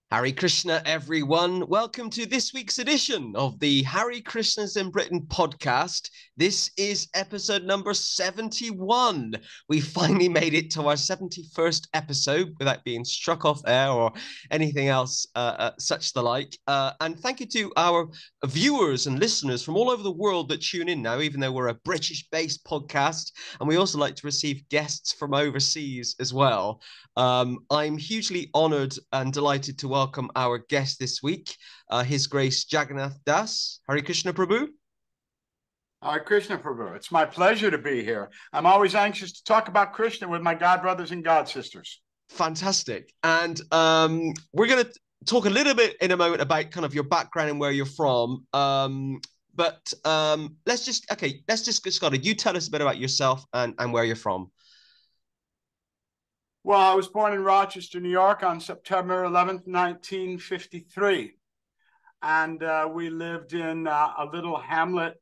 Hare Krishna, everyone. Welcome to this week's edition of the Hare Krishnas in Britain podcast. This is episode number 71. We finally made it to our 71st episode without being struck off air or anything else such the like. And thank you to our viewers and listeners from all over the world that tune in now, even though we're a British-based podcast. And we also like to receive guests from overseas as well. I'm hugely honored and delighted to welcome our guest this week, His Grace Jagannatha Das. Hare Krishna Prabhu. Hare Krishna Prabhu. It's my pleasure to be here. I'm always anxious to talk about Krishna with my God brothers and God sisters. Fantastic. And we're going to talk a little bit in a moment about kind of your background and where you're from. But let's just get started. You tell us a bit about yourself and where you're from. Well, I was born in Rochester, New York on September 11th, 1953. And we lived in a little hamlet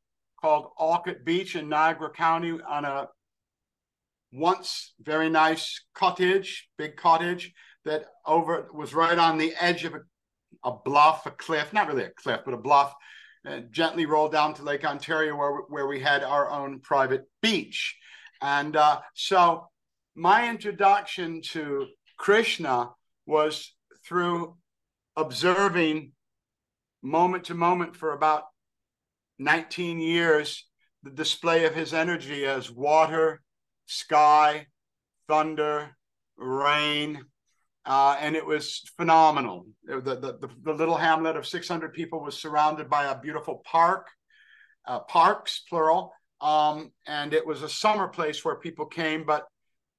called Alcott Beach in Niagara County on a once very nice cottage, big cottage that was right on the edge of a bluff, a cliff, not really a cliff, but a bluff, gently rolled down to Lake Ontario where we had our own private beach. And so my introduction to Krishna was through observing moment to moment for about 19 years the display of his energy as water, sky, thunder, rain, and it was phenomenal. The little hamlet of 600 people was surrounded by a beautiful park, parks, plural, and it was a summer place where people came, but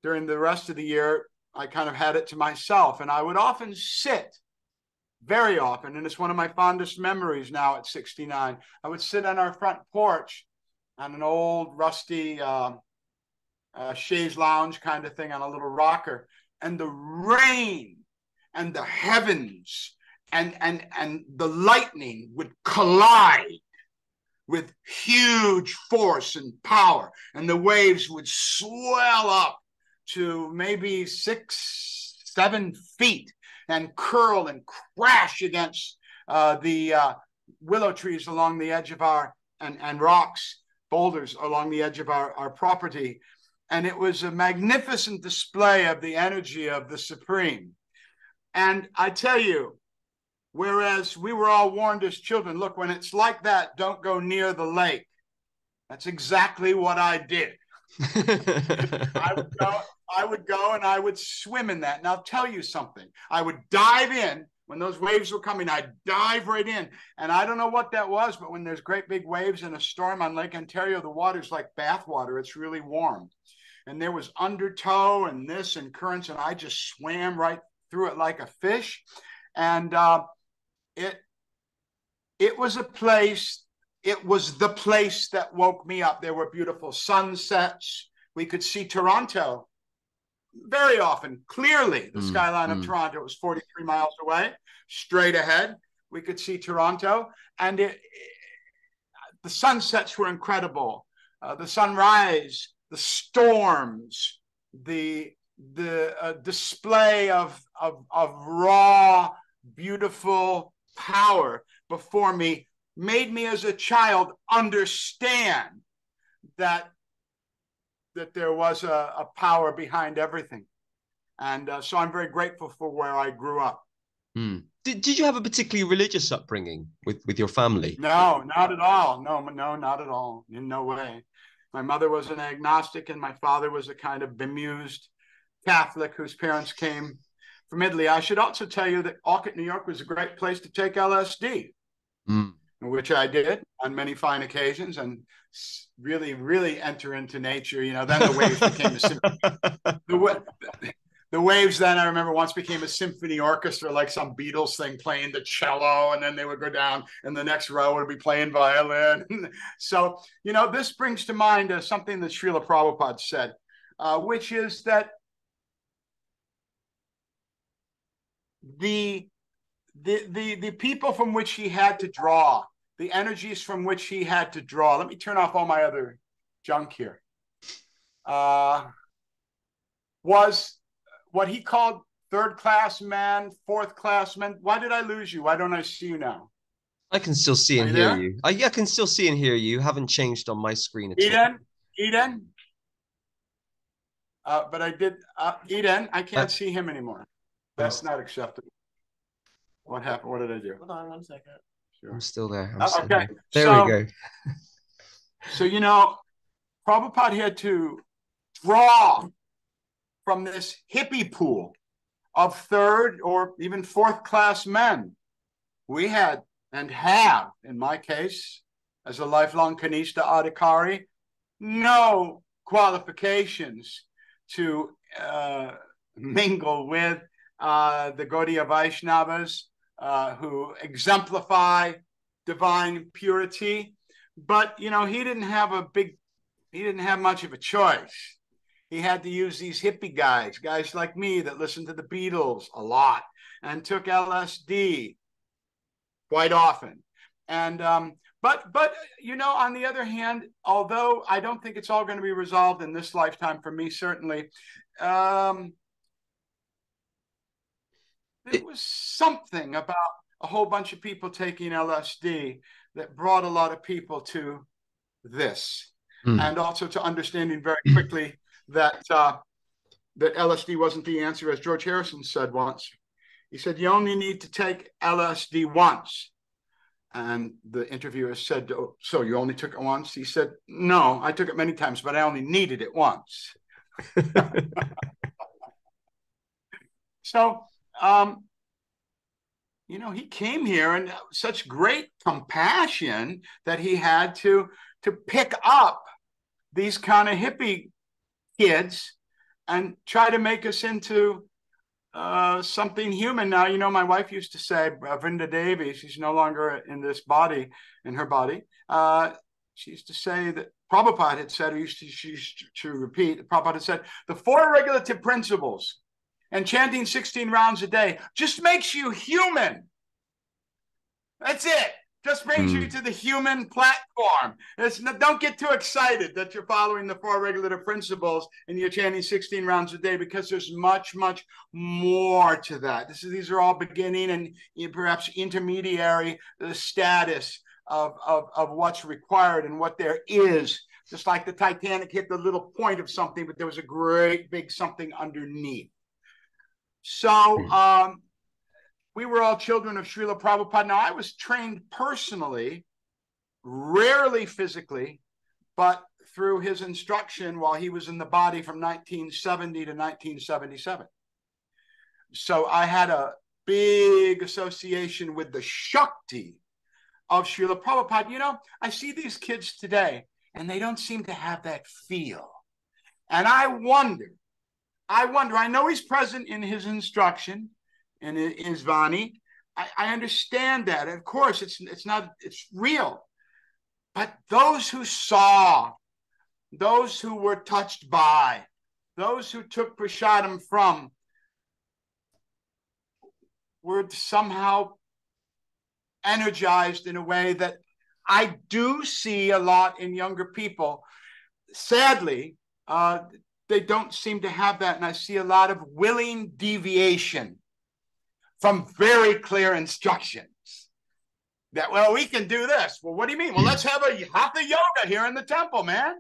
during the rest of the year, I kind of had it to myself. And I would often sit, very often, and it's one of my fondest memories now at 69, I would sit on our front porch on an old rusty chaise lounge kind of thing on a little rocker, and the rain and the heavens and the lightning would collide with huge force and power, and the waves would swell up to maybe 6-7 feet and curl and crash against the willow trees along the edge of and rocks, boulders along the edge of our property. And it was a magnificent display of the energy of the Supreme. And I tell you, whereas we were all warned as children, look, when it's like that, don't go near the lake. That's exactly what I did. I would go and I would swim in that. And I'll tell you something. I would dive in when those waves were coming. I'd dive right in. And I don't know what that was, but when there's great big waves in a storm on Lake Ontario, the water's like bath water. It's really warm. And there was undertow and this and currents, and I just swam right through it like a fish. And it was a place. It was the place that woke me up. There were beautiful sunsets. We could see Toronto very often, clearly. The skyline of Toronto was 43 miles away, straight ahead. We could see Toronto. And the sunsets were incredible. The sunrise, the storms, the display of raw, beautiful power before me made me as a child understand that there was a power behind everything. And so I'm very grateful for where I grew up. Did you have a particularly religious upbringing with your family? No, not at all. No, not at all. In no way. My mother was an agnostic and my father was a kind of bemused Catholic whose parents came from Italy. I should also tell you that Alcott, New York was a great place to take LSD. Which I did on many fine occasions, and really, really enter into nature. You know, then the waves became a symphony. The waves then, I remember, once became a symphony orchestra, like some Beatles thing playing the cello, and then they would go down, and the next row would be playing violin. So, you know, this brings to mind something that Srila Prabhupada said, which is that the people from which he had to draw, the energies from which he had to draw. Let me turn off all my other junk here. Was what he called third class man, fourth class man. Why did I lose you? Why don't I see you now? I can still see and hear you. I can still see and hear you. Haven't changed on my screen at all. Eden. But I did. Eden, I can't see him anymore. That's not acceptable. What happened? What did I do? Hold on 1 second. Sure. I'm still there. I'm still there. There we go. So, you know, Prabhupada had to draw from this hippie pool of third or even fourth class men. We had and have, in my case, as a lifelong Kanishta Adhikari, no qualifications to mingle with the Gaudiya Vaishnavas who exemplify divine purity. But, you know, he didn't have much of a choice. He had to use these hippie guys like me that listened to the Beatles a lot and took LSD quite often. And but you know, on the other hand, although I don't think it's all going to be resolved in this lifetime for me, certainly, there was something about a whole bunch of people taking LSD that brought a lot of people to this, and also to understanding very quickly that that LSD wasn't the answer, as George Harrison said once. He said, "You only need to take LSD once." And the interviewer said, "Oh, so you only took it once?" He said, "No, I took it many times, but I only needed it once." So, you know, he came here and such great compassion that he had to pick up these kind of hippie kids and try to make us into something human. Now, you know, my wife used to say, Vrinda Devi, she's no longer in this body, in her body. She used to say that Prabhupada had said, or she used to repeat, Prabhupada had said, the 4 regulative principles and chanting 16 rounds a day just makes you human. That's it. Just brings you to the human platform. Don't get too excited that you're following the 4 regulative principles and you're chanting 16 rounds a day, because there's much, much more to that. These are all beginning and perhaps intermediary status of what's required and what there is. Just like the Titanic hit the little point of something, but there was a great big something underneath. So, we were all children of Srila Prabhupada. Now, I was trained personally, rarely physically, but through his instruction while he was in the body from 1970 to 1977. So I had a big association with the Shakti of Srila Prabhupada. You know, I see these kids today, and they don't seem to have that feel. And I wonder, I know he's present in his instruction, and is Vani. I understand that. Of course, it's real. But those who saw, those who were touched by, those who took prasadam from, were somehow energized in a way that I do see a lot in younger people. Sadly, they don't seem to have that. And I see a lot of willing deviation from very clear instructions that, well, we can do this. Well, what do you mean? Well, let's have a hatha yoga here in the temple, man.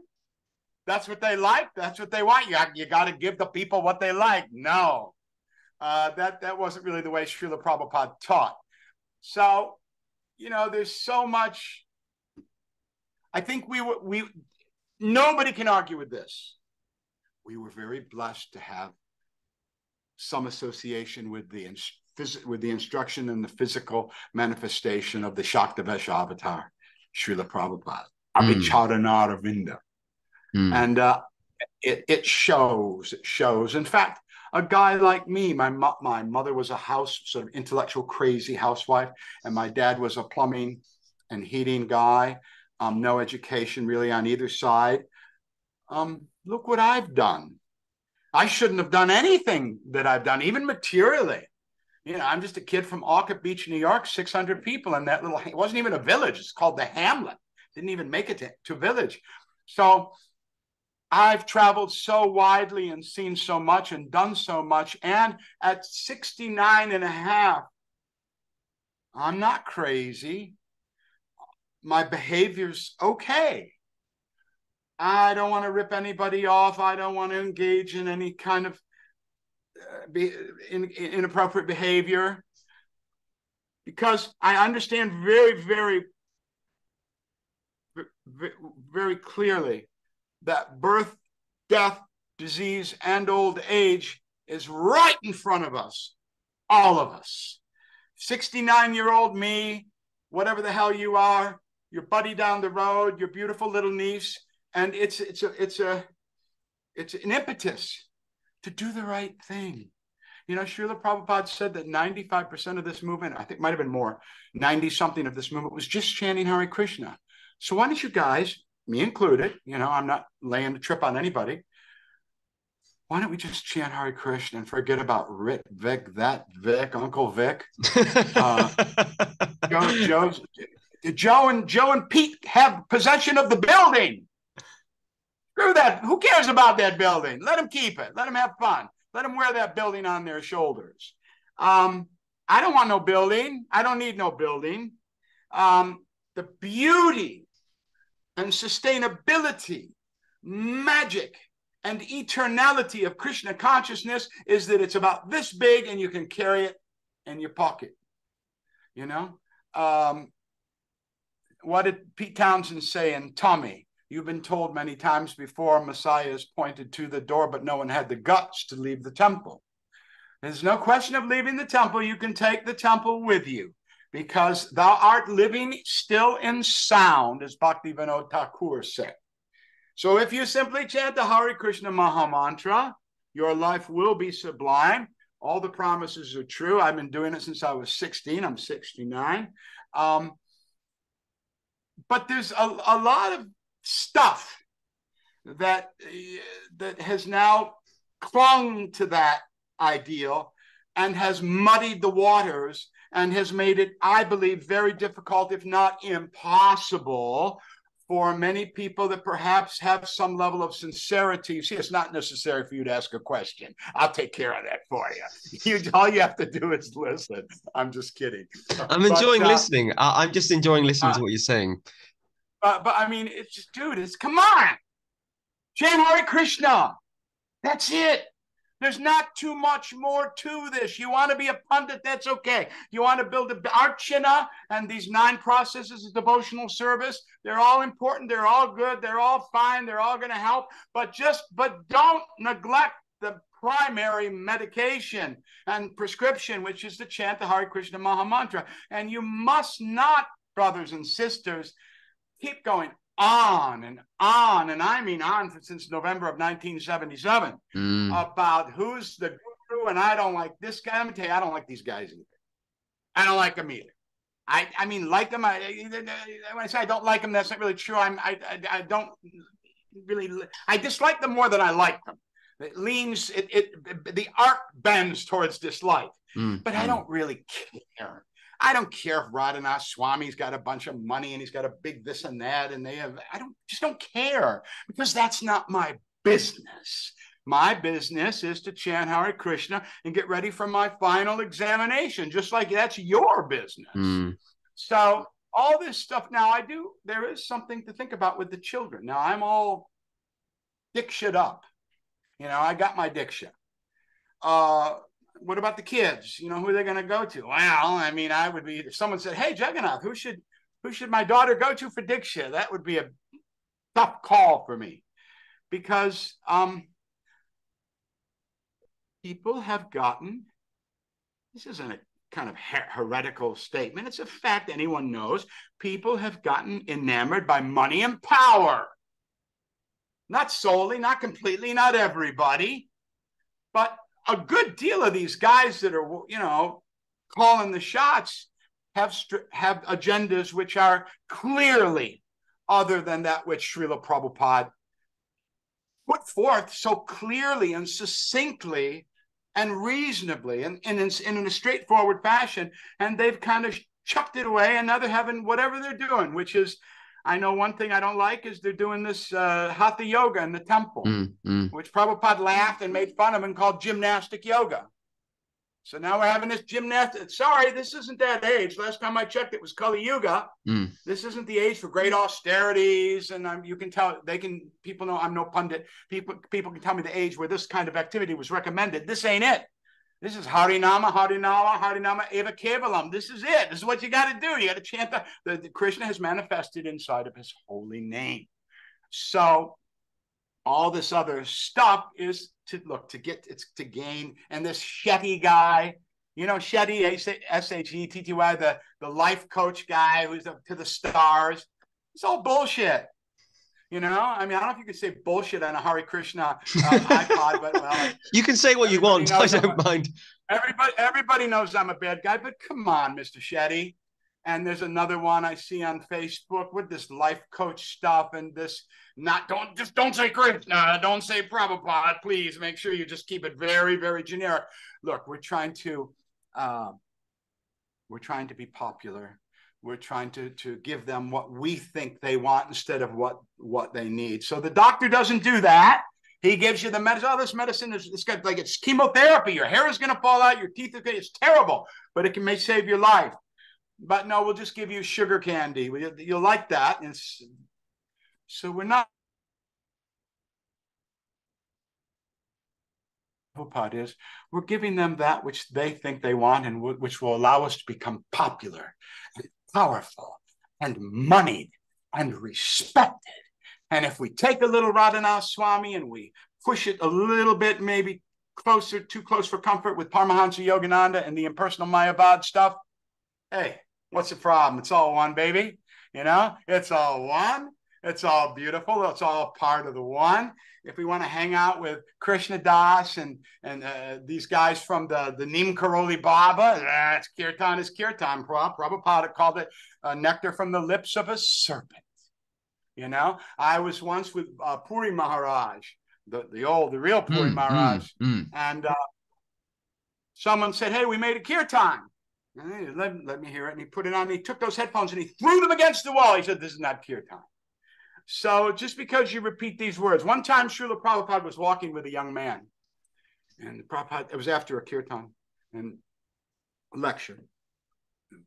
That's what they like. That's what they want. You got to give the people what they like. No, that wasn't really the way Srila Prabhupada taught. So, you know, there's so much. I think nobody can argue with this. We were very blessed to have some association with the instruction and the physical manifestation of the Shaktavesha avatar, Srila Prabhupada, Abhicharana Ravinda. And it shows. In fact, a guy like me, my mother was a sort of intellectual, crazy housewife, and my dad was a plumbing and heating guy, no education really on either side. Look what I've done. I shouldn't have done anything that I've done, even materially. You know, I'm just a kid from Orchard Beach, New York, 600 people in that little, it wasn't even a village. It's called the Hamlet. Didn't even make it to village. So I've traveled so widely and seen so much and done so much. And at 69 and a half, I'm not crazy. My behavior's okay. I don't want to rip anybody off. I don't want to engage in any kind of inappropriate behavior, because I understand very, very, very clearly that birth, death, disease, and old age is right in front of us, all of us. 69-year-old me, whatever the hell you are, your buddy down the road, your beautiful little niece, and it's an impetus to do the right thing. You know, Srila Prabhupada said that 95% of this movement, I think it might have been more, 90-something of this movement was just chanting Hare Krishna. So why don't you guys, me included, you know, I'm not laying the trip on anybody, why don't we just chant Hare Krishna and forget about Rit, Vic, that Vic, Uncle Vic? Joe and Pete have possession of the building. Screw that. Who cares about that building? Let them keep it. Let them have fun. Let them wear that building on their shoulders. I don't want no building. I don't need no building. The beauty and sustainability, magic, and eternality of Krishna consciousness is that it's about this big and you can carry it in your pocket. You know? What did Pete Townsend say in Tommy? You've been told many times before, Messiah is pointed to the door, but no one had the guts to leave the temple. There's no question of leaving the temple. You can take the temple with you, because thou art living still in sound, as Bhaktivinoda Thakur said. So if you simply chant the Hare Krishna Maha Mantra, your life will be sublime. All the promises are true. I've been doing it since I was 16. I'm 69. But there's a lot of stuff that has now clung to that ideal and has muddied the waters and has made it, I believe, very difficult, if not impossible, for many people that perhaps have some level of sincerity. See, it's not necessary for you to ask a question. I'll take care of that for you. All you have to do is listen. I'm just kidding. I'm enjoying listening. I'm just enjoying listening to what you're saying. But I mean, it's just, dude, come on. Chant Hare Krishna. That's it. There's not too much more to this. You want to be a pundit, that's okay. You want to build an archana and these 9 processes of devotional service, they're all important, they're all good, they're all fine, they're all going to help, but don't neglect the primary medication and prescription, which is to chant the Hare Krishna Maha Mantra. And you must not, brothers and sisters, keep going on, and I mean on since November of 1977, about who's the guru, and I don't like this guy. Let me tell you, I don't like these guys either. I don't like them either. I mean, like them. When I say I don't like them, that's not really true. I don't really. I dislike them more than I like them. It leans. The arc bends towards dislike, but I don't really care. I don't care if Radhanath Swami's got a bunch of money and he's got a big this and that, and I just don't care, because that's not my business. My business is to chant Hare Krishna and get ready for my final examination, just like that's your business. So all this stuff now, there is something to think about with the children. Now I'm all diksha up. You know, I got my diksha. What about the kids? You know, who are they going to go to? Well, I mean, I would be, if someone said, hey, Jagannath, who should my daughter go to for Diksha? That would be a tough call for me, because people have gotten, this isn't a kind of heretical statement, it's a fact anyone knows, people have gotten enamored by money and power. Not solely, not completely, not everybody, but a good deal of these guys that are, you know, calling the shots have agendas which are clearly other than that which Srila Prabhupada put forth so clearly and succinctly and reasonably and in a straightforward fashion. And they've kind of chucked it away, and now they're having whatever they're doing, which is, I know one thing I don't like is they're doing this hatha yoga in the temple, which Prabhupada laughed and made fun of and called gymnastic yoga. So now we're having this gymnastic. Sorry, this isn't that age. Last time I checked, it was Kali Yuga. This isn't the age for great austerities. And you can tell, people know I'm no pundit. People can tell me the age where this kind of activity was recommended. This ain't it. This is Harinama, Harinama, Harinama, Eva Kevalam. This is it. This is what you got to do. You got to chant the Krishna has manifested inside of his holy name. So all this other stuff is to gain. And this Shetty guy, Shetty, Shetty, the life coach guy who's up to the stars. It's all bullshit. I mean, I don't know if you could say bullshit on a Hare Krishna iPod, but well, you can say what you want. I don't mind. Everybody knows I'm a bad guy, but come on, Mr. Shetty. And there's another one I see on Facebook with this life coach stuff and this don't say Krishna, don't say Prabhupada, please make sure you just keep it very, very generic. Look, we're trying to be popular. We're trying to give them what we think they want instead of what they need. So the doctor doesn't do that. He gives you the medicine. Oh, this medicine is like it's chemotherapy. Your hair is going to fall out. Your teeth are going to, it's terrible, but it may save your life. But no, we'll just give you sugar candy. You'll like that. So we're not. We're giving them that which they think they want and which will allow us to become popular and powerful and moneyed and respected. And if we take a little Radhanath Swami and we push it a little bit, maybe too close for comfort with Paramahansa Yogananda and the impersonal Mayavad stuff, hey, what's the problem? It's all one, baby. It's all one. It's all beautiful. It's all part of the one. If we want to hang out with Krishna Das and these guys from the Neem Karoli Baba, that's kirtan is kirtan. Prabhupada called it nectar from the lips of a serpent. I was once with Puri Maharaj, the real Puri Maharaj, and someone said, "Hey, we made a kirtan." Let me hear it. And he put it on. He took those headphones and he threw them against the wall. He said, "This is not kirtan." So just because you repeat these words, one time Srila Prabhupada was walking with a young man, and Prabhupada, it was after a kirtan and lecture. The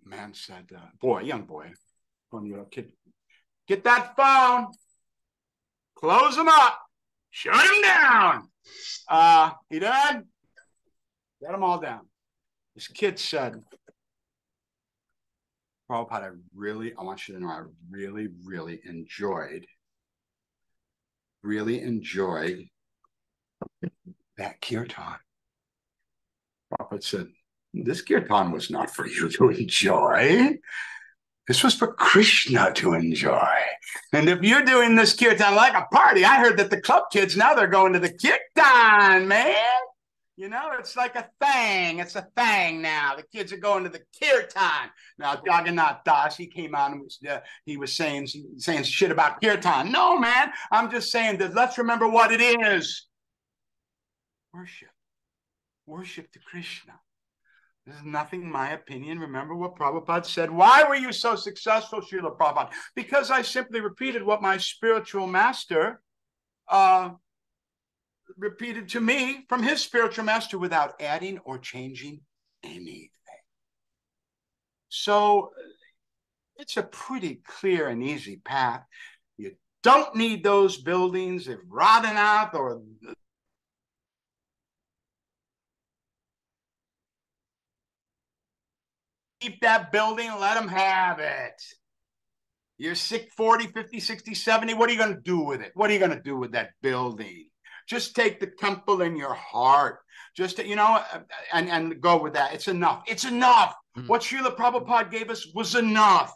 man said, young boy, kid, get that phone, close him up, shut him down. He done? Get them all down. This kid said, Prabhupada, I want you to know, I really, really enjoyed that kirtan. Prabhupada said, this kirtan was not for you to enjoy. This was for Krishna to enjoy. And if you're doing this kirtan like a party, I heard that the club kids, now they're going to the kirtan, man. It's like a thing. It's a thing now. The kids are going to the kirtan. Now, Jagannatha Das, he came on and he was saying shit about kirtan. No, man. I'm just saying that let's remember what it is. Worship. Worship to Krishna. This is nothing, my opinion. Remember what Prabhupada said. Why were you so successful, Srila Prabhupada? Because I simply repeated what my spiritual master repeated to me from his spiritual master without adding or changing anything. So it's a pretty clear and easy path. You don't need those buildings. If Radhanath or keep that building, let them have it. You're 40, 50, 60, 70. What are you going to do with it? What are you going to do with that building? Just take the temple in your heart. Just, and go with that. It's enough. It's enough. What Srila Prabhupada gave us was enough.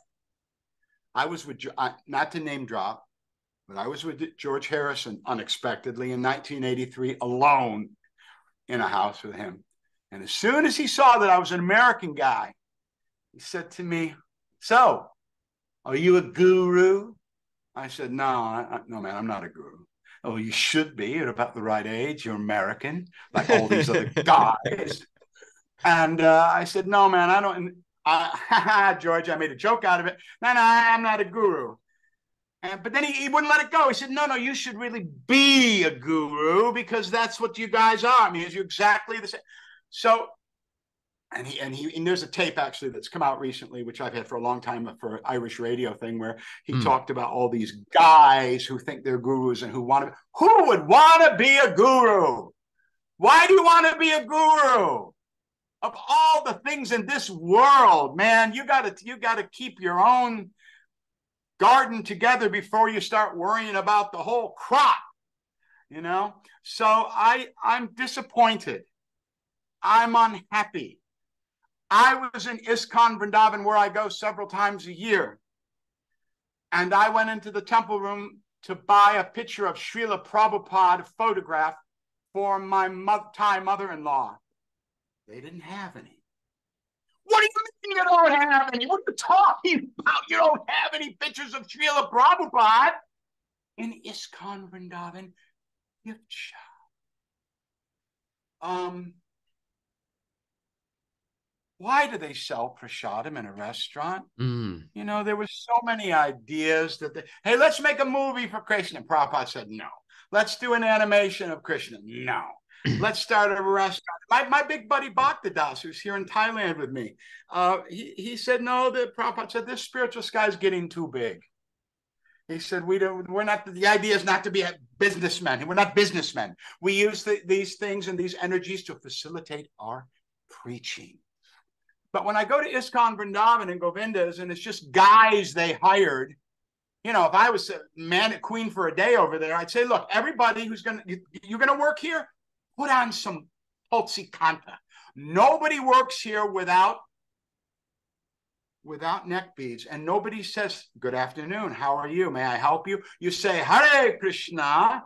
I was with, not to name drop, but I was with George Harrison unexpectedly in 1983 alone in a house with him. And as soon as he saw that I was an American guy, he said to me, "So, are you a guru?" I said, no, man, I'm not a guru." "Oh, you should be. You're about the right age. You're American, like all these other guys." And I said, "No, man, I don't." George, I made a joke out of it. No, I'm not a guru. But then he wouldn't let it go. He said, no, you should really be a guru because that's what you guys are. I mean, you're exactly the same. So, and there's a tape actually that's come out recently, which I've had for a long time for an Irish radio thing, where he talked about all these guys who think they're gurus and who would want to be a guru? Why do you want to be a guru? Of all the things in this world, man, you got to keep your own garden together before you start worrying about the whole crop, you know? So I'm disappointed. I'm unhappy. I was in ISKCON Vrindavan, where I go several times a year. And I went into the temple room to buy a picture of Srila Prabhupada photograph for my Thai mother-in-law. They didn't have any. What do you mean you don't have any? What are you talking about? You don't have any pictures of Srila Prabhupada in ISKCON Vrindavan gift shop. Why do they sell prasadam in a restaurant? You know, there were so many ideas that hey, let's make a movie for Krishna. Prabhupada said no. Let's do an animation of Krishna. No. Let's start a restaurant. My big buddy Bhaktidas, who's here in Thailand with me, he said no. The Prabhupada said this spiritual sky is getting too big. He said we're not. The idea is not to be a businessman. We're not businessmen. We use these things and these energies to facilitate our preaching. But when I go to ISKCON Vrindavan and Govindas, and it's just guys they hired, you know, if I was a queen for a day over there, I'd say, look, everybody you're gonna work here, put on some Tulsi Kanta. Nobody works here without neck beads, and nobody says, good afternoon, how are you? May I help you? You say, Hare Krishna,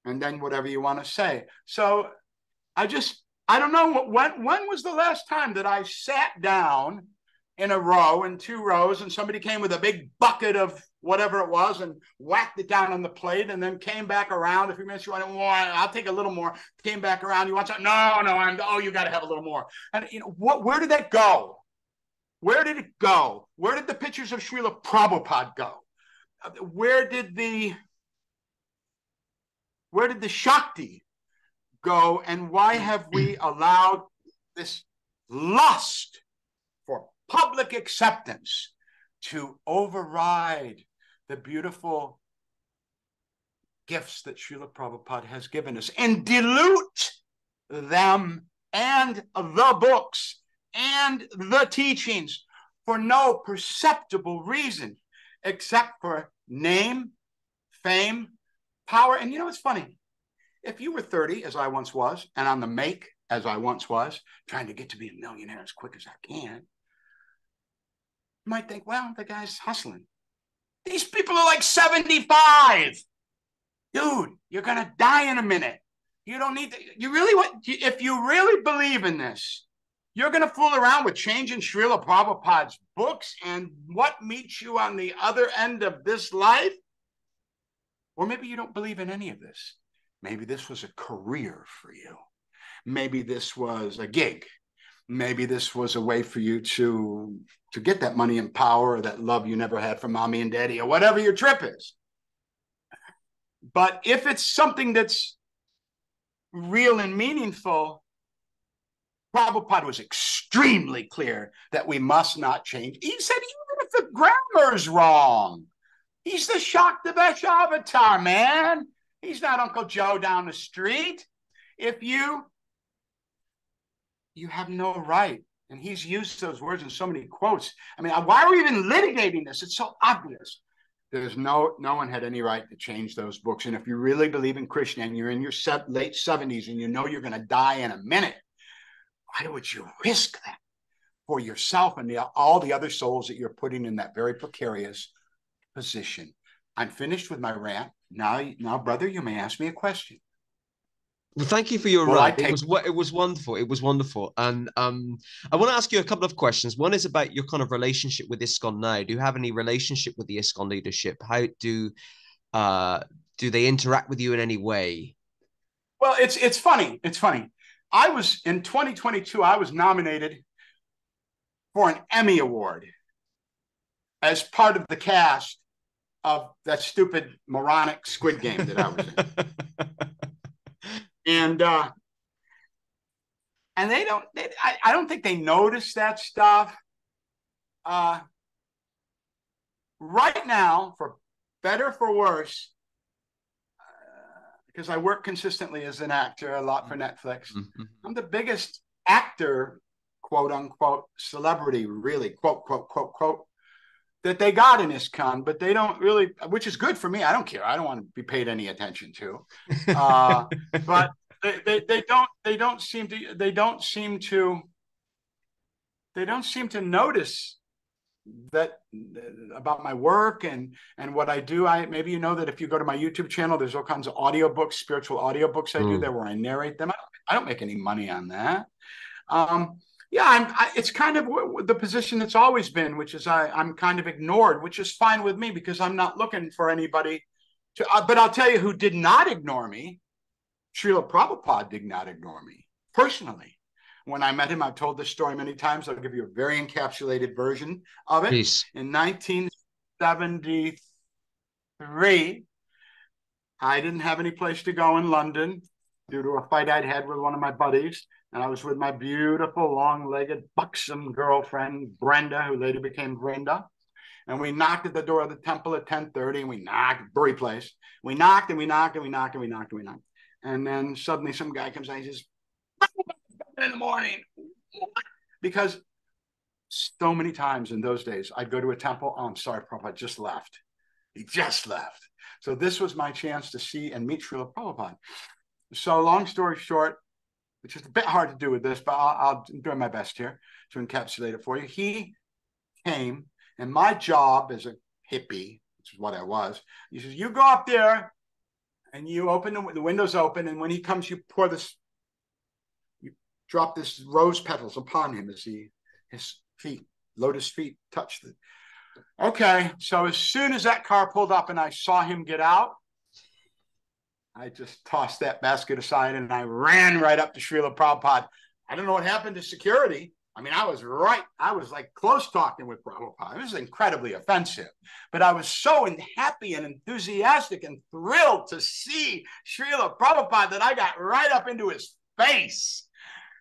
and then whatever you want to say. So I don't know, when was the last time that I sat down in a row, in 2 rows, and somebody came with a big bucket of whatever it was and whacked it down on the plate and then came back around. A few minutes, you want, I'll take a little more. Came back around, you want something? No, you got to have a little more. And you know, where did that go? Where did it go? Where did the pictures of Srila Prabhupada go? Where did the Shakti go? And why have we allowed this lust for public acceptance to override the beautiful gifts that Srila Prabhupada has given us and dilute them and the books and the teachings for no perceptible reason except for name, fame, power? And you know, it's funny. If you were 30, as I once was, and on the make, as I once was, trying to get to be a millionaire as quick as I can, you might think, well, the guy's hustling. These people are like 75. Dude, you're going to die in a minute. You don't need to, if you really believe in this, you're going to fool around with changing Srila Prabhupada's books and what meets you on the other end of this life? Or maybe you don't believe in any of this. Maybe this was a career for you. Maybe this was a gig. Maybe this was a way for you to get that money and power, or that love you never had from mommy and daddy, or whatever your trip is. But if it's something that's real and meaningful, Prabhupada was extremely clear that we must not change. He said, even if the grammar's wrong, he's the Shaktavesh avatar, man. He's not Uncle Joe down the street. If you have no right. And he's used those words in so many quotes. I mean, why are we even litigating this? It's so obvious. There's no one had any right to change those books. And if you really believe in Krishna and you're in your late 70s and you know you're going to die in a minute, why would you risk that for yourself and all the other souls that you're putting in that very precarious position? I'm finished with my rant. Now, brother, you may ask me a question. Well, thank you for your rant. It was wonderful. It was wonderful. And I want to ask you a couple of questions. One is about your kind of relationship with ISKCON now. Do you have any relationship with the ISKCON leadership? How do they interact with you in any way? Well, it's funny. It's funny. I was in 2022. I was nominated for an Emmy Award as part of the cast of that stupid moronic Squid Game that I was in. And I don't think they notice that stuff. Right now, for better, for worse, because I work consistently as an actor a lot for Netflix. I'm the biggest actor, quote unquote, celebrity, really, quote, quote, quote, quote, that they got in this con, but they don't really, which is good for me. I don't care. I don't want to be paid any attention to. But they don't seem to notice that about my work and what I do. Maybe you know that if you go to my YouTube channel, there's all kinds of audiobooks, spiritual audiobooks I do there where I narrate them. I don't make any money on that. It's kind of the position that's always been, which is I'm kind of ignored, which is fine with me because I'm not looking for anybody to. But I'll tell you who did not ignore me. Srila Prabhupada did not ignore me personally. When I met him, I've told this story many times. I'll give you a very encapsulated version of it. Please. In 1973, I didn't have any place to go in London due to a fight I'd had with one of my buddies. And I was with my beautiful, long-legged, buxom girlfriend, Brenda, who later became Brenda. And we knocked at the door of the temple at 10:30, and we knocked, Bury Place. We knocked, and we knocked, and we knocked, and we knocked, and we knocked. And then suddenly some guy comes out and he says, in the morning, because so many times in those days I'd go to a temple. Oh, I'm sorry, Prabhupada just left. He just left. So this was my chance to see and meet Srila Prabhupada. So long story short, which is a bit hard to do with this, but I'll do my best here to encapsulate it for you. He came, and my job as a hippie, which is what I was, he says, you go up there and you open the windows open, and when he comes, you pour this, drop this rose petals upon him as his feet, lotus feet, touched it. Okay, so as soon as that car pulled up and I saw him get out, I just tossed that basket aside and I ran right up to Srila Prabhupada. I don't know what happened to security. I mean, I was like close talking with Prabhupada. It was incredibly offensive, but I was so happy and enthusiastic and thrilled to see Srila Prabhupada that I got right up into his face.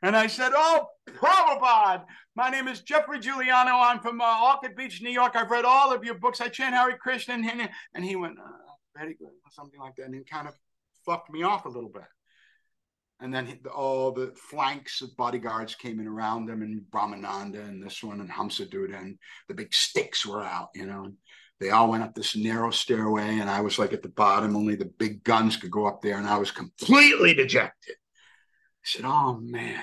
And I said, oh, Prabhupada, my name is Geoffrey Giuliano. I'm from Orchid Beach, New York. I've read all of your books. I chant Hare Krishna. And he went, very good, or something like that. And he kind of fluffed me off a little bit. And then all the flanks of bodyguards came in around him, and Brahmananda and this one and Hamsaduta, and the big sticks were out, you know. They all went up this narrow stairway, and I was like at the bottom. Only the big guns could go up there, and I was completely dejected. I said, oh, man.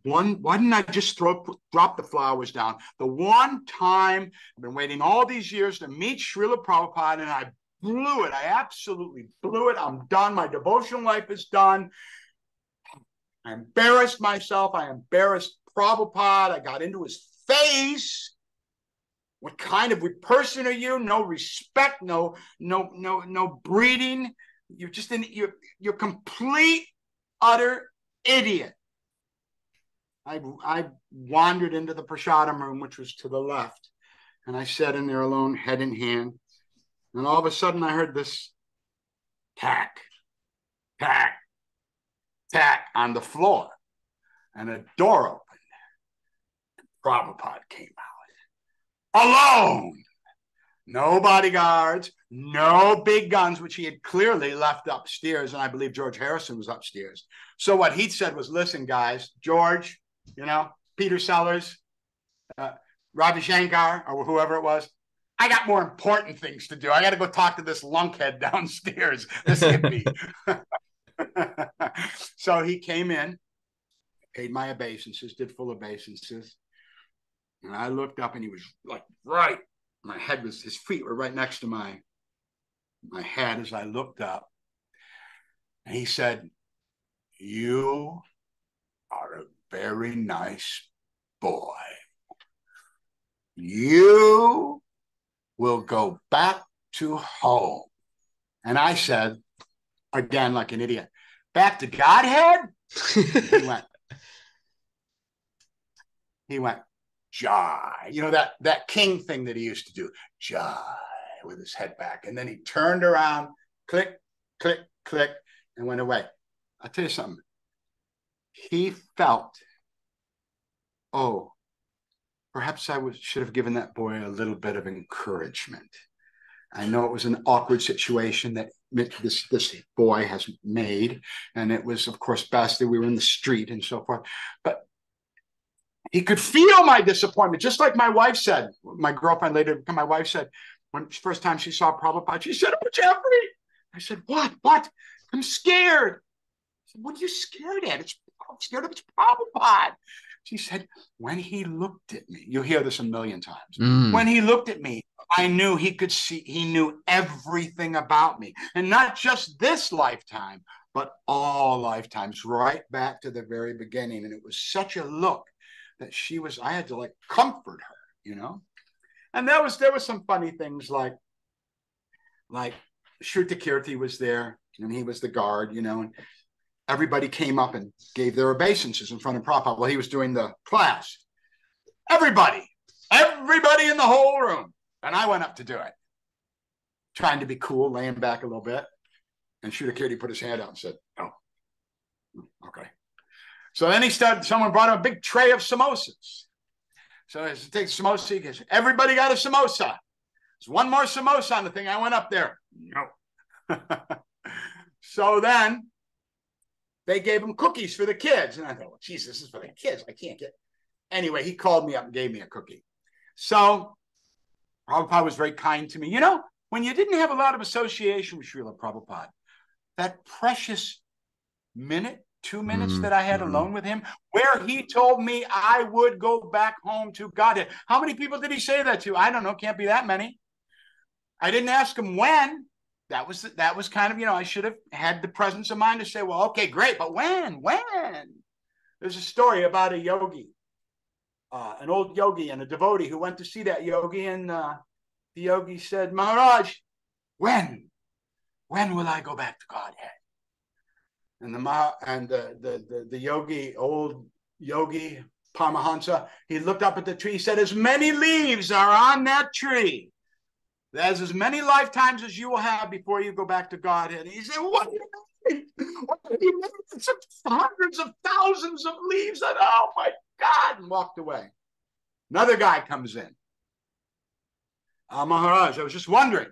Why didn't I just drop the flowers down? The one time I've been waiting all these years to meet Srila Prabhupada, and I blew it. I absolutely blew it. I'm done. My devotional life is done. I embarrassed myself. I embarrassed Prabhupada. I got into his face. What kind of person are you? No respect, no breeding. You're just you're complete, utter idiot. I wandered into the prasadam room, which was to the left, and I sat in there alone, head in hand. And all of a sudden, I heard this tack, tack, tack on the floor, and a door opened. And Prabhupada came out alone. No bodyguards, no big guns, which he had clearly left upstairs, and I believe George Harrison was upstairs. So what he said was, listen, guys, George, you know, Peter Sellers, Ravi Shankar, or whoever it was, I got more important things to do. I got to go talk to this lunkhead downstairs, this hippie. So he came in, paid my obeisances, did full obeisances, and I looked up, and he was like right. His feet were right next to my head as I looked up. And he said, you are a very nice boy. You will go back to home. And I said, again, like an idiot, back to Godhead? He went, Jai. You know, that king thing that he used to do. Jai, with his head back. And then he turned around, click, click, click, and went away. I'll tell you something. He felt, oh, perhaps I should have given that boy a little bit of encouragement. I know it was an awkward situation that this boy has made, and it was, of course, best that we were in the street and so forth. But he could feel my disappointment, just like my wife said. My girlfriend, later became my wife, said, when first time she saw Prabhupada, she said, "Oh, Geoffrey." I said, "What? I'm scared." I said, "What are you scared at? I'm scared of it's Prabhupada." She said, "When he looked at me," you'll hear this a million times. When he looked at me, I knew he could see, he knew everything about me. And not just this lifetime, but all lifetimes, right back to the very beginning. And it was such a look that I had to like comfort her, you know? And there was some funny things like Shruta Kirti was there and he was the guard, you know, and everybody came up and gave their obeisances in front of Prabhupada while he was doing the class. Everybody in the whole room. And I went up to do it, trying to be cool, laying back a little bit. And Shruta Kirti put his hand out and said, "Oh, okay." So then someone brought him a big tray of samosas. So as he takes samosa, he goes, "Everybody got a samosa?" There's one more samosa on the thing. I went up there. No. So then they gave him cookies for the kids. And I thought, well, geez, this is for the kids. I can't get. Anyway, he called me up and gave me a cookie. So Prabhupada was very kind to me. You know, when you didn't have a lot of association with Srila Prabhupada, that precious minute, 2 minutes that I had alone with him, where he told me I would go back home to Godhead. How many people did he say that to? I don't know. Can't be that many. I didn't ask him when. That was kind of, you know, I should have had the presence of mind to say, well, okay, great, but when? There's a story about a yogi, an old yogi and a devotee who went to see that yogi, and the yogi said, "Maharaj, when will I go back to Godhead?" And the yogi, old yogi Paramahansa, he looked up at the tree, he said, "As many leaves are on that tree, there's as many lifetimes as you will have before you go back to Godhead." And he said, "What do you mean? What do you mean? It's hundreds of thousands of leaves." And oh my God, and walked away. Another guy comes in. "Maharaj, I was just wondering,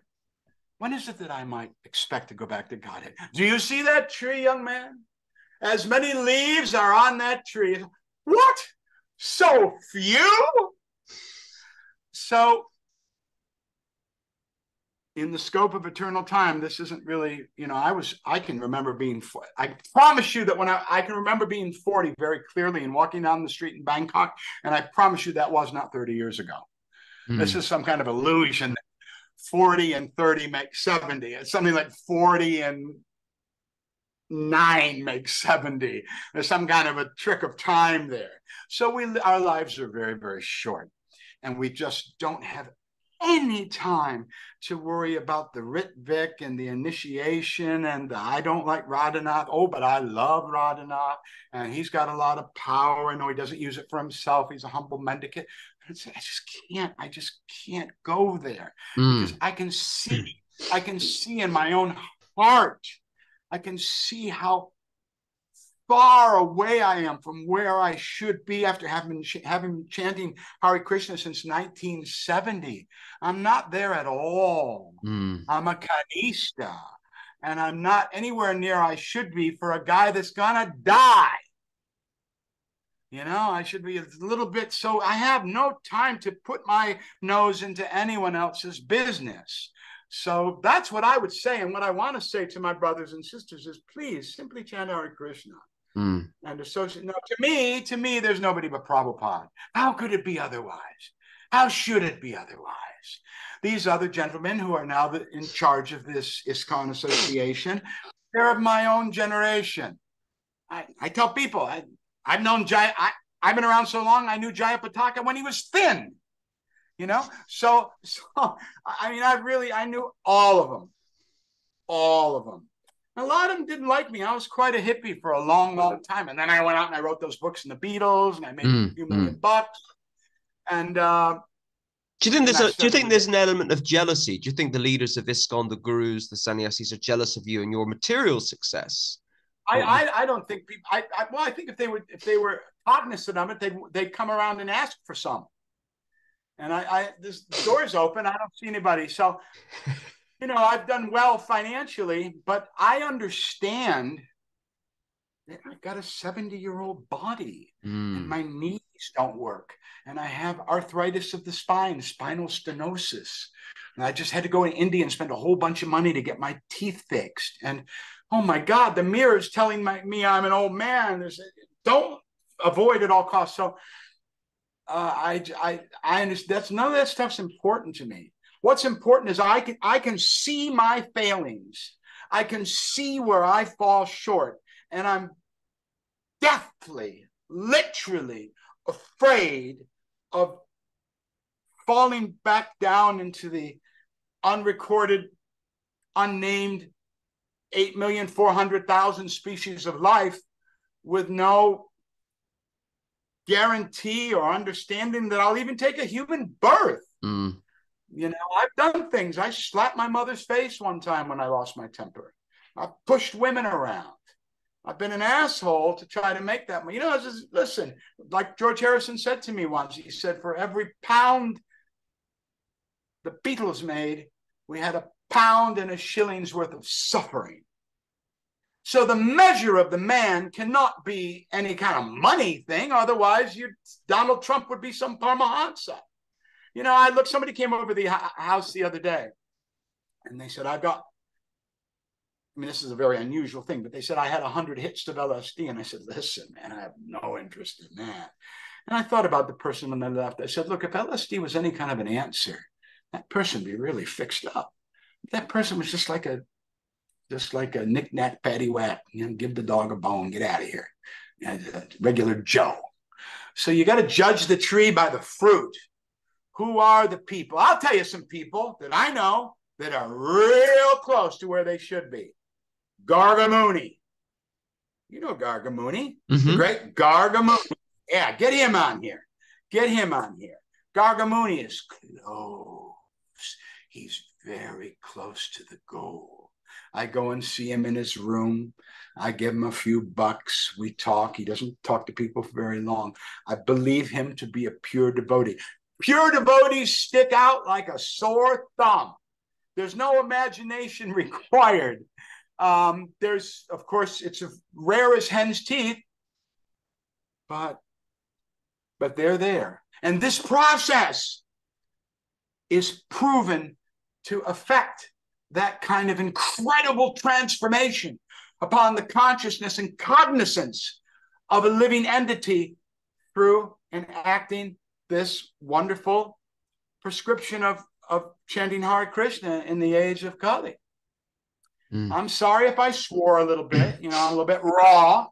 when is it that I might expect to go back to Godhead?" "Do you see that tree, young man? As many leaves are on that tree." "What? So few?" So in the scope of eternal time, this isn't really, you know, I can remember being, I promise you that when I can remember being 40 very clearly and walking down the street in Bangkok, and I promise you that was not 30 years ago. This is some kind of illusion. 40 and 30 make 70. It's something like 40 and 9 makes 70. There's some kind of a trick of time there. So our lives are very, very short, and we just don't have any time to worry about the Ritvik and the initiation and the I don't like Radhanath. Oh, but I love Radhanath, and he's got a lot of power. I know he doesn't use it for himself. He's a humble mendicant. I just can't go there because I can see in my own heart, I can see how far away I am from where I should be after having chanting Hare Krishna since 1970. I'm not there at all. I'm a Kanishta, and I'm not anywhere near I should be for a guy that's gonna die. You know, I should be a little bit, so I have no time to put my nose into anyone else's business. So that's what I would say. And what I want to say to my brothers and sisters is, please simply chant Hare Krishna. And associate. No, to me, there's nobody but Prabhupada. How could it be otherwise? How should it be otherwise? These other gentlemen who are now in charge of this ISKCON association, they're of my own generation. I tell people, I've known Jaya. I've been around so long. I knew Jaya Pataka when he was thin. You know, so I mean, I knew all of them. A lot of them didn't like me. I was quite a hippie for a long, long time. And then I went out and I wrote those books on the Beatles, and I made a few million bucks. And Do you think And I do you said to think the there's an element of jealousy? Do you think the leaders of ISKCON, the gurus, the sannyasis, are jealous of you and your material success? I don't think people. Well, I think if they were cognizant of it, they'd come around and ask for some. And this door's open. I don't see anybody. So, I've done well financially, but I understand that I've got a 70-year-old body and my knees don't work. And I have arthritis of the spine, spinal stenosis. And I just had to go to India and spend a whole bunch of money to get my teeth fixed. And oh my God, the mirror is telling me I'm an old man. Don't avoid at all costs. So I understand none of that stuff's important to me. What's important is I can see my failings. I can see where I fall short, and I'm deathly, literally afraid of falling back down into the unrecorded, unnamed 8,400,000 species of life with no guarantee or understanding that I'll even take a human birth. I've done things. I slapped my mother's face one time when I lost my temper. I've pushed women around. I've been an asshole to try to make that money. Listen, like George Harrison said to me once, he said, for every pound the Beatles made, we had a pound and a shilling's worth of suffering. So the measure of the man cannot be any kind of money thing. Otherwise, Donald Trump would be some Paramahansa. Somebody came over the house the other day and they said, this is a very unusual thing, but they said I had 100 hits of LSD. And I said, listen, man, I have no interest in that. And I thought about the person on the left. I said, look, if LSD was any kind of an answer, that person would be really fixed up. That person was just like a knick-knack, paddywhack, give the dog a bone, get out of here. Regular Joe. So you got to judge the tree by the fruit. Who are the people? I'll tell you some people that I know that are real close to where they should be. Gargamuni. You know Gargamuni, the great Gargamuni. Yeah, get him on here. Gargamuni is close. He's very close to the goal. I go and see him in his room. I give him a few bucks. We talk. He doesn't talk to people for very long. I believe him to be a pure devotee. Pure devotees stick out like a sore thumb. There's no imagination required. There's, of course, it's as rare as hen's teeth, but they're there. And this process is proven to affect that kind of incredible transformation upon the consciousness and cognizance of a living entity through enacting this wonderful prescription of chanting Hare Krishna in the age of Kali. I'm sorry if I swore a little bit, I'm a little bit raw,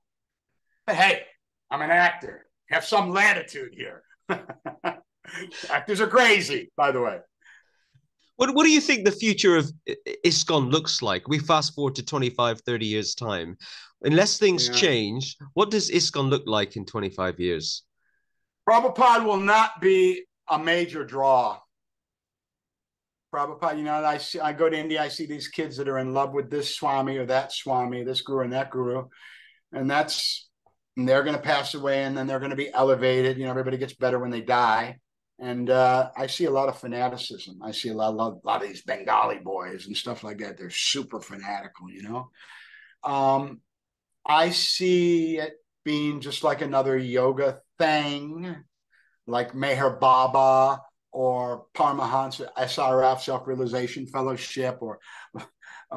but hey, I'm an actor. Have some latitude here. Actors are crazy, by the way. What do you think the future of ISKCON looks like? We fast forward to 25, 30 years' time. Unless things change, what does ISKCON look like in 25 years? Prabhupada will not be a major draw. Prabhupada, I go to India, I see these kids that are in love with this Swami or that Swami, this guru and that guru, and they're going to pass away and then they're going to be elevated. Everybody gets better when they die. And I see a lot of fanaticism. I see a lot of these Bengali boys and stuff like that. They're super fanatical, I see it being just like another yoga thing, like Meher Baba or Paramahansa SRF, Self-Realization Fellowship, or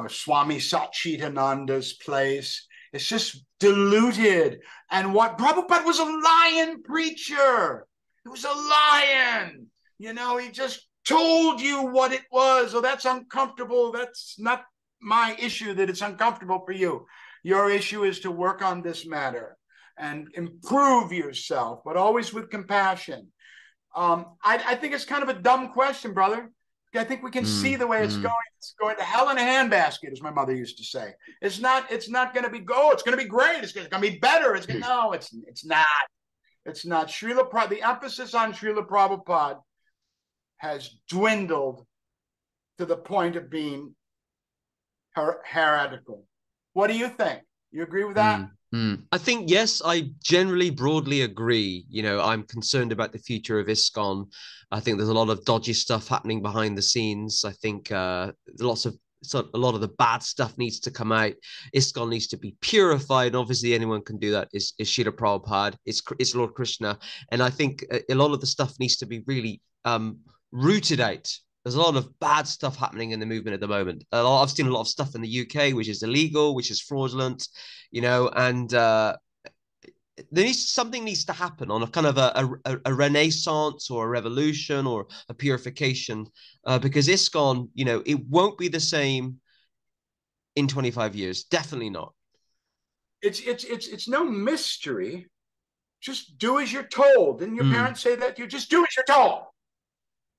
Swami Satchidananda's place. It's just diluted. And what Prabhupada was a lion preacher. He was a lion. He just told you what it was. Oh, that's uncomfortable. That's not my issue that it's uncomfortable for you. Your issue is to work on this matter and improve yourself, but always with compassion. I think it's kind of a dumb question, brother. I think we can see the way it's going. It's going to hell in a handbasket, as my mother used to say. It's not going to be it's going to be great. It's going to be better. It's not. It's not. The emphasis on Srila Prabhupada has dwindled to the point of being heretical. What do you think? You agree with that? I think, yes, I generally broadly agree. You know, I'm concerned about the future of ISKCON. I think there's a lot of dodgy stuff happening behind the scenes. I think a lot of the bad stuff needs to come out. ISKCON needs to be purified. Obviously, anyone can do that. Is Srila Prabhupada? It's Lord Krishna, and I think a lot of the stuff needs to be really rooted out. There's a lot of bad stuff happening in the movement at the moment. I've seen a lot of stuff in the UK, which is illegal, which is fraudulent, you know, and something needs to happen on a kind of a renaissance or a revolution or a purification, because ISKCON, you know, it won't be the same in 25 years. Definitely not. It's no mystery. Just do as you're told. Didn't your parents say that? You just do as you're told.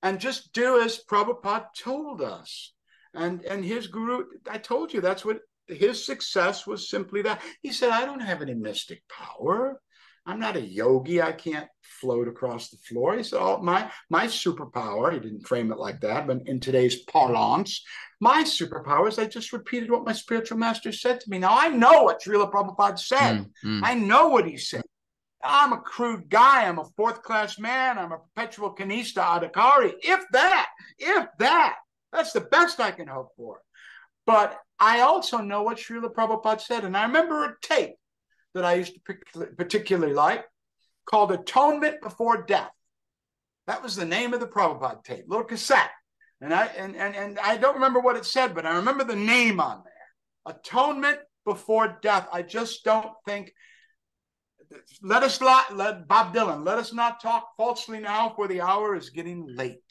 And just do as Prabhupada told us. And his guru, I told you, that's what his success was, simply that. He said, I don't have any mystic power. I'm not a yogi. I can't float across the floor. He said, oh, my superpower, he didn't frame it like that, but in today's parlance, my superpower is I just repeated what my spiritual master said to me. Now, I know what Srila Prabhupada said. I know what he said. I'm a crude guy. I'm a fourth-class man. I'm a perpetual kanista adhikari. If that, that's the best I can hope for. But I also know what Srila Prabhupada said. And I remember a tape that I used to particularly like called Atonement Before Death. That was the name of the Prabhupada tape, little cassette. And I don't remember what it said, but I remember the name on there. Atonement Before Death. I just don't think... Let Bob Dylan, let us not talk falsely now, for the hour is getting late.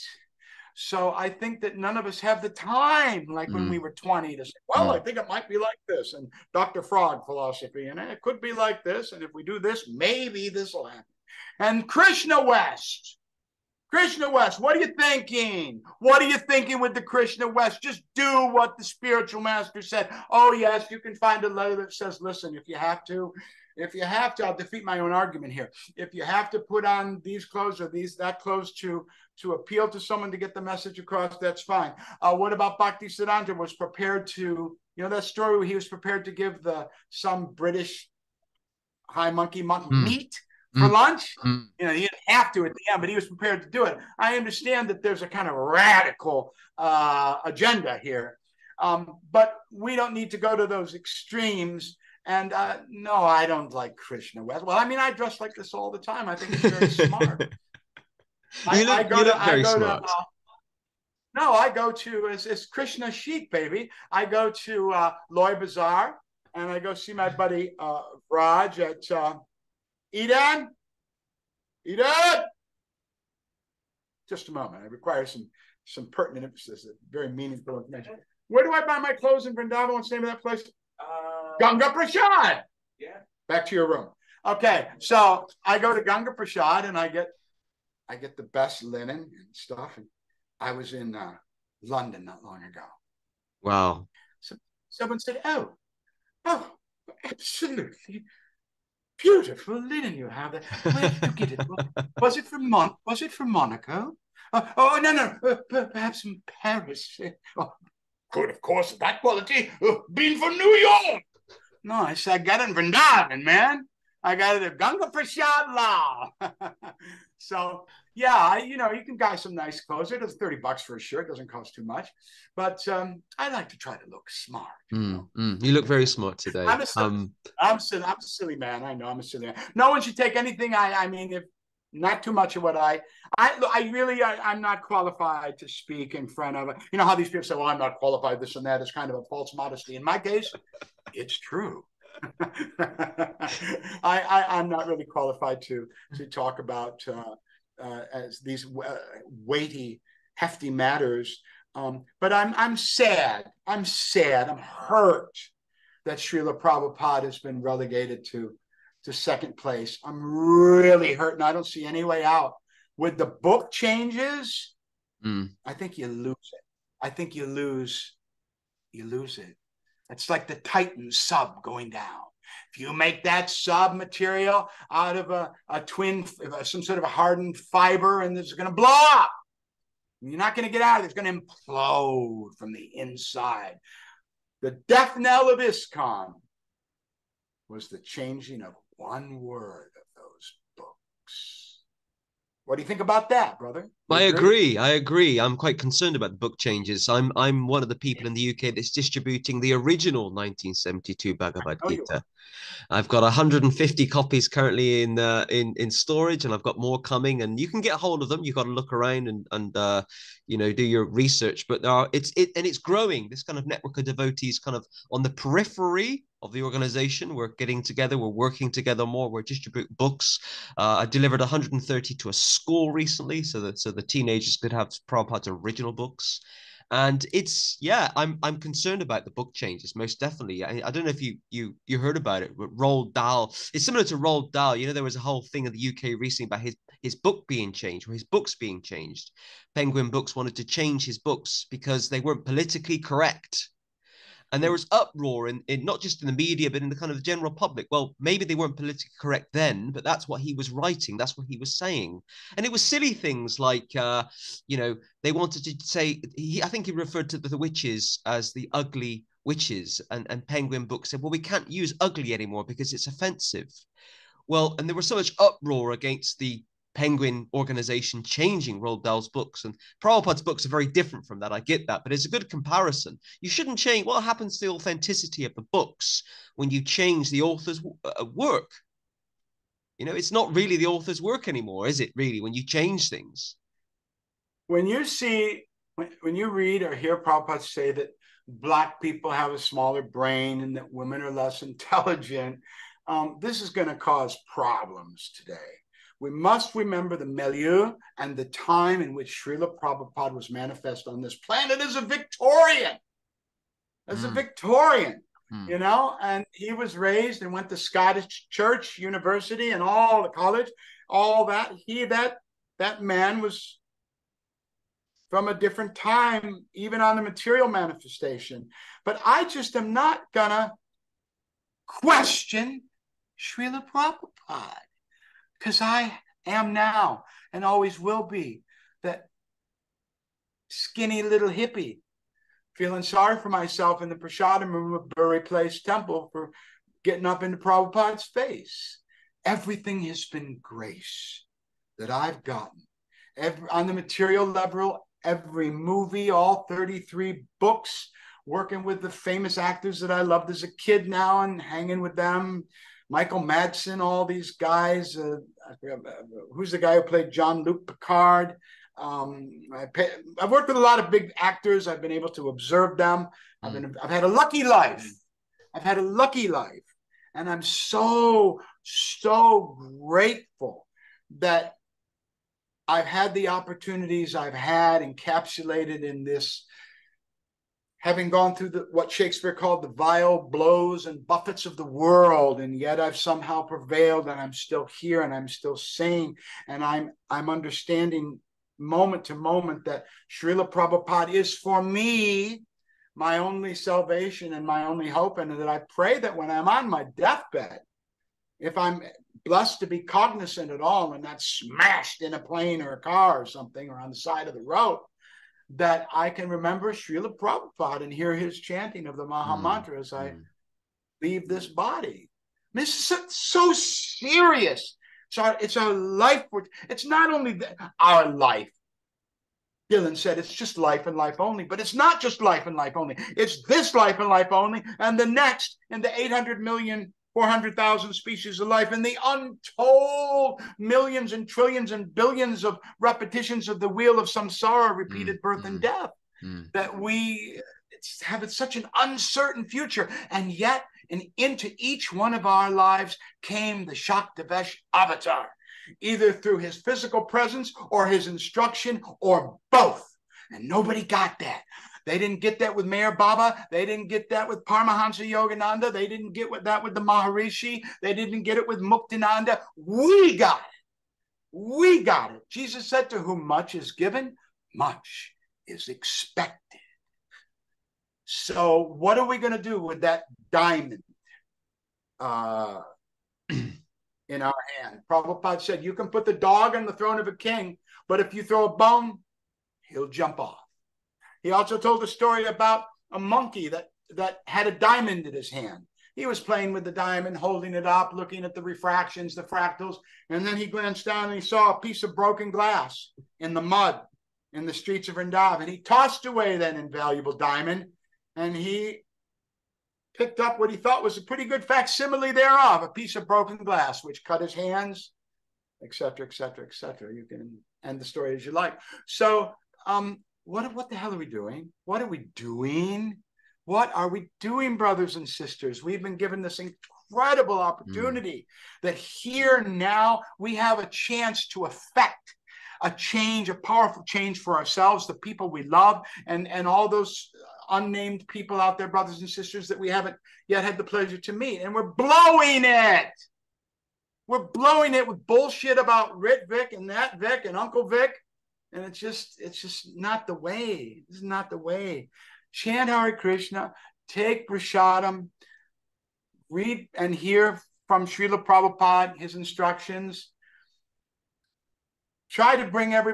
So I think that none of us have the time, like when we were 20, to say, well, I think it might be like this, and Dr. Frog philosophy, and it could be like this, and if we do this, maybe this will happen. And Krishna West, what are you thinking? What are you thinking with the Krishna West? Just do what the spiritual master said. Oh, yes, you can find a letter that says, listen, if you have to, I'll defeat my own argument here. If you have to put on these clothes or that clothes to appeal to someone to get the message across, that's fine. What about Bhaktisiddhanta was prepared to, you know, that story where he was prepared to give some British high monkey meat for lunch? You know, he didn't have to at the end, but he was prepared to do it. I understand that there's a kind of radical agenda here, but we don't need to go to those extremes. And no, I don't like Krishna West. Well, I mean, I dress like this all the time. I think it's very smart. I go to, it's Krishna chic, baby. I go to Loy Bazaar, and I go see my buddy Raj at Eden. Just a moment. I require some pertinent emphasis, very meaningful information. Where do I buy my clothes in Vrindavan? What's the name of that place? Ganga Prasad. Yeah. Back to your room. Okay, so I go to Ganga Prasad and I get the best linen and stuff. And I was in London not long ago. Wow. So someone said, "Oh, absolutely beautiful linen you have there. Where did you get it? Was it from Monaco? No, perhaps from Paris. Oh, good, of course, that quality. Been from New York." No, I said, I got it in Vrindavan, man. I got it at Ganga Prasad Lal. So, yeah, you can buy some nice clothes. It is $30 for a shirt. It doesn't cost too much. But I like to try to look smart. You look very smart today. I'm a silly man. I know I'm a silly man. No one should take anything. I mean, if not too much of what I'm not qualified to speak in front of, you know how these people say, well, I'm not qualified, this and that. It's kind of a false modesty. In my case, it's true. I'm not really qualified to talk about as these weighty, hefty matters. But I'm sad. I'm hurt that Srila Prabhupada has been relegated to second place. I'm really hurt, and I don't see any way out. With the book changes, I think you lose it. I think you lose it. It's like the Titan sub going down. If you make that sub material out of a twin, some sort of a hardened fiber, and it's going to blow up. You're not going to get out of it. It's going to implode from the inside. The death knell of ISKCON was the changing of one word of those books. What do you think about that, brother? I agree. I agree. I'm quite concerned about the book changes. I'm one of the people in the UK that's distributing the original 1972 Bhagavad Gita. I've got 150 copies currently in storage, and I've got more coming. And you can get a hold of them. You've got to look around and do your research. But it's growing. This kind of network of devotees, kind of on the periphery of the organization. We're getting together. We're working together more. We're distributing books. I delivered 130 to a school recently, so the teenagers could have Prabhupada's original books. And I'm concerned about the book changes, most definitely. I don't know if you heard about it, but Roald Dahl. It's similar to Roald Dahl. There was a whole thing in the UK recently about his book being changed, or his books being changed. Penguin Books wanted to change his books because they weren't politically correct. And there was uproar in not just in the media, but in the kind of the general public. Well, maybe they weren't politically correct then, but that's what he was writing. That's what he was saying. And it was silly things like, they wanted to say, I think he referred to the witches as the ugly witches. And Penguin Books said, well, we can't use ugly anymore because it's offensive. Well, and there was so much uproar against the Penguin organization changing Roald Dahl's books, and Prabhupada's books are very different from that. I get that, but it's a good comparison. You shouldn't change. What happens to the authenticity of the books when you change the author's work? It's not really the author's work anymore, is it? Really, when you change things. When you read or hear Prabhupada say that Black people have a smaller brain and that women are less intelligent, this is going to cause problems today. We must remember the milieu and the time in which Srila Prabhupada was manifest on this planet as a Victorian. And he was raised and went to Scottish Church, University, and all the college, all that. That man was from a different time, even on the material manifestation. But I just am not gonna question Srila Prabhupada, because I am now and always will be that skinny little hippie feeling sorry for myself in the prasadam room of Bury Place Temple for getting up into Prabhupada's face. Everything has been grace that I've gotten. On the material level, every movie, all 33 books, working with the famous actors that I loved as a kid now and hanging with them. Michael Madsen, all these guys. Who's the guy who played Jean-Luc Picard? I've worked with a lot of big actors. I've been able to observe them. I've had a lucky life. And I'm so grateful that I've had the opportunities I've had encapsulated in this, having gone through what Shakespeare called the vile blows and buffets of the world, and yet I've somehow prevailed, and I'm still here, and I'm still sane, and I'm understanding moment to moment that Srila Prabhupada is for me my only salvation and my only hope, and that I pray that when I'm on my deathbed, if I'm blessed to be cognizant at all and not smashed in a plane or a car or something, or on the side of the road, that I can remember Srila Prabhupada and hear his chanting of the Maha Mantra as I leave this body. This is so serious. It's our life. It's not only our life. Dylan said it's just life and life only, but it's not just life and life only. It's this life and life only, and the next, and the 800,400,000 species of life, and the untold millions and trillions and billions of repetitions of the wheel of samsara, repeated birth and death, that we have such an uncertain future. And yet, into each one of our lives came the Shaktavesh avatar, either through his physical presence or his instruction or both. And nobody got that. They didn't get that with Meher Baba. They didn't get that with Paramahansa Yogananda. They didn't get that with the Maharishi. They didn't get it with Muktananda. We got it. Jesus said, to whom much is given, much is expected. So what are we going to do with that diamond in our hand? Prabhupada said, you can put the dog on the throne of a king, but if you throw a bone, he'll jump off. He also told a story about a monkey that had a diamond in his hand. He was playing with the diamond, holding it up, looking at the refractions, the fractals, and then he glanced down and he saw a piece of broken glass in the mud in the streets of Vrindavan. He tossed away that invaluable diamond, and he picked up what he thought was a pretty good facsimile thereof, a piece of broken glass, which cut his hands, etc., etc., etc. You can end the story as you like. So, what the hell are we doing? What are we doing? What are we doing, brothers and sisters? We've been given this incredible opportunity that here now we have a chance to affect a change, a powerful change for ourselves, the people we love, and all those unnamed people out there, brothers and sisters, that we haven't yet had the pleasure to meet. And we're blowing it. We're blowing it with bullshit about Rit Vic and that Vic and Uncle Vic. And it's just not the way. This is not the way. Chant Hare Krishna, take prasadam, read and hear from Srila Prabhupada, his instructions. Try to bring I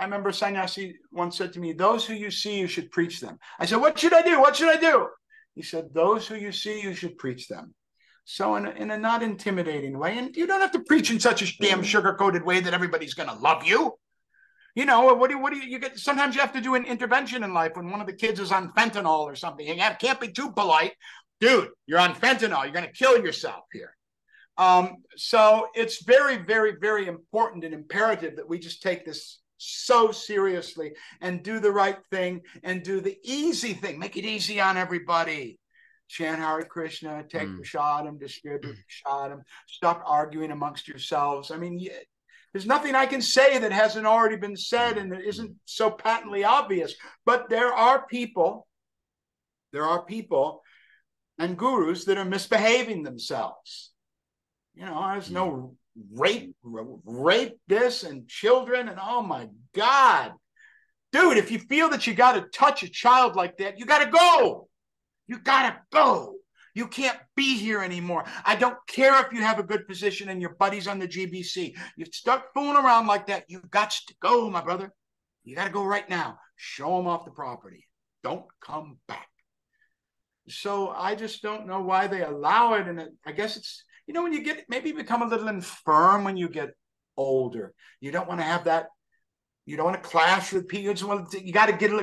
remember Sannyasi once said to me, those who you see, you should preach them. I said, what should I do? What should I do? He said, those who you see, you should preach them. So in a not intimidating way, and you don't have to preach in such a damn sugar-coated way that everybody's going to love you. You know, what do you get? Sometimes you have to do an intervention in life when one of the kids is on fentanyl or something. You can't be too polite. Dude, you're on fentanyl. You're going to kill yourself here. So it's very, very, very important and imperative that we just take this so seriously and do the right thing and do the easy thing. Make it easy on everybody. Chant Hare Krishna, take prasadam, distribute prasadam, stop arguing amongst yourselves. I mean, there's nothing I can say that hasn't already been said and that isn't so patently obvious. But there are people and gurus that are misbehaving themselves. You know, there's no rape this and children and oh my God. Dude, if you feel that you got to touch a child like that, you got to go. You got to go. You can't be here anymore. I don't care if you have a good position and your buddy's on the GBC. You start fooling around like that, you got to go, my brother. You got to go right now. Show them off the property. Don't come back. So I just don't know why they allow it. And I guess it's, you know, when you maybe become a little infirm when you get older. You don't want to have that. You don't want to clash with people. You got to get along.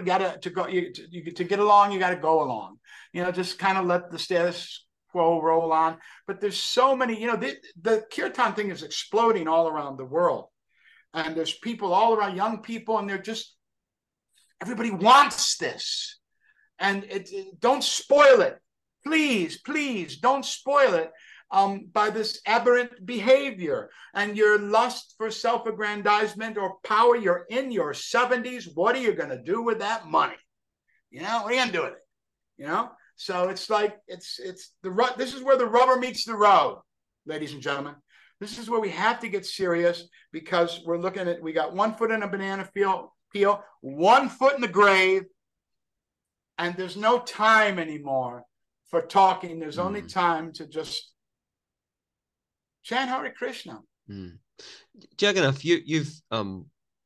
You got to go along. You know, just kind of let the status quo roll on. But there's so many. You know, the kirtan thing is exploding all around the world, and there's people all around, young people, and they're just everybody wants this, and don't spoil it, please, please don't spoil it. By this aberrant behavior and your lust for self-aggrandizement or power. You're in your 70s. What are you going to do with that money? You know, what are you going to do with it? You know, so it's like this is where the rubber meets the road, ladies and gentlemen. This is where we have to get serious because we're looking at, we got 1 foot in a banana peel, 1 foot in the grave, and there's no time anymore for talking. There's only time to just chant Hare Krishna. Jagannatha,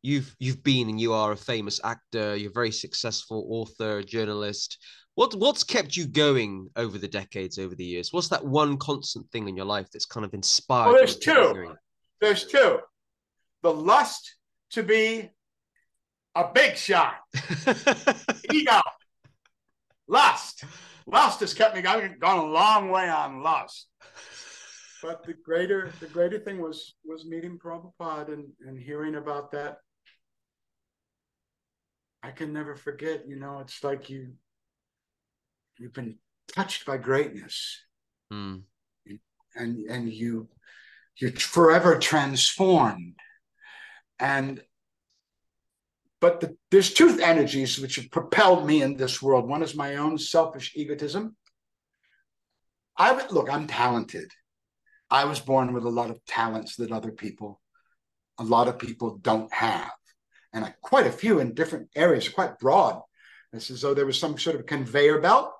you've been and you are a famous actor. You're a very successful author, journalist. What's kept you going over the decades, over the years? What's that one constant thing in your life that's kind of inspired? Well, there's two. There's two. The lust to be a big shot. Ego. Lust. Lust has kept me going. I've gone a long way on lust. But the greater thing was meeting Prabhupada and hearing about that. I can never forget, you know, it's like you've been touched by greatness. And you're forever transformed. But there's two energies which have propelled me in this world. One is my own selfish egotism. I'm talented. I was born with a lot of talents that a lot of people don't have. And quite a few in different areas, quite broad. It's as though there was some sort of conveyor belt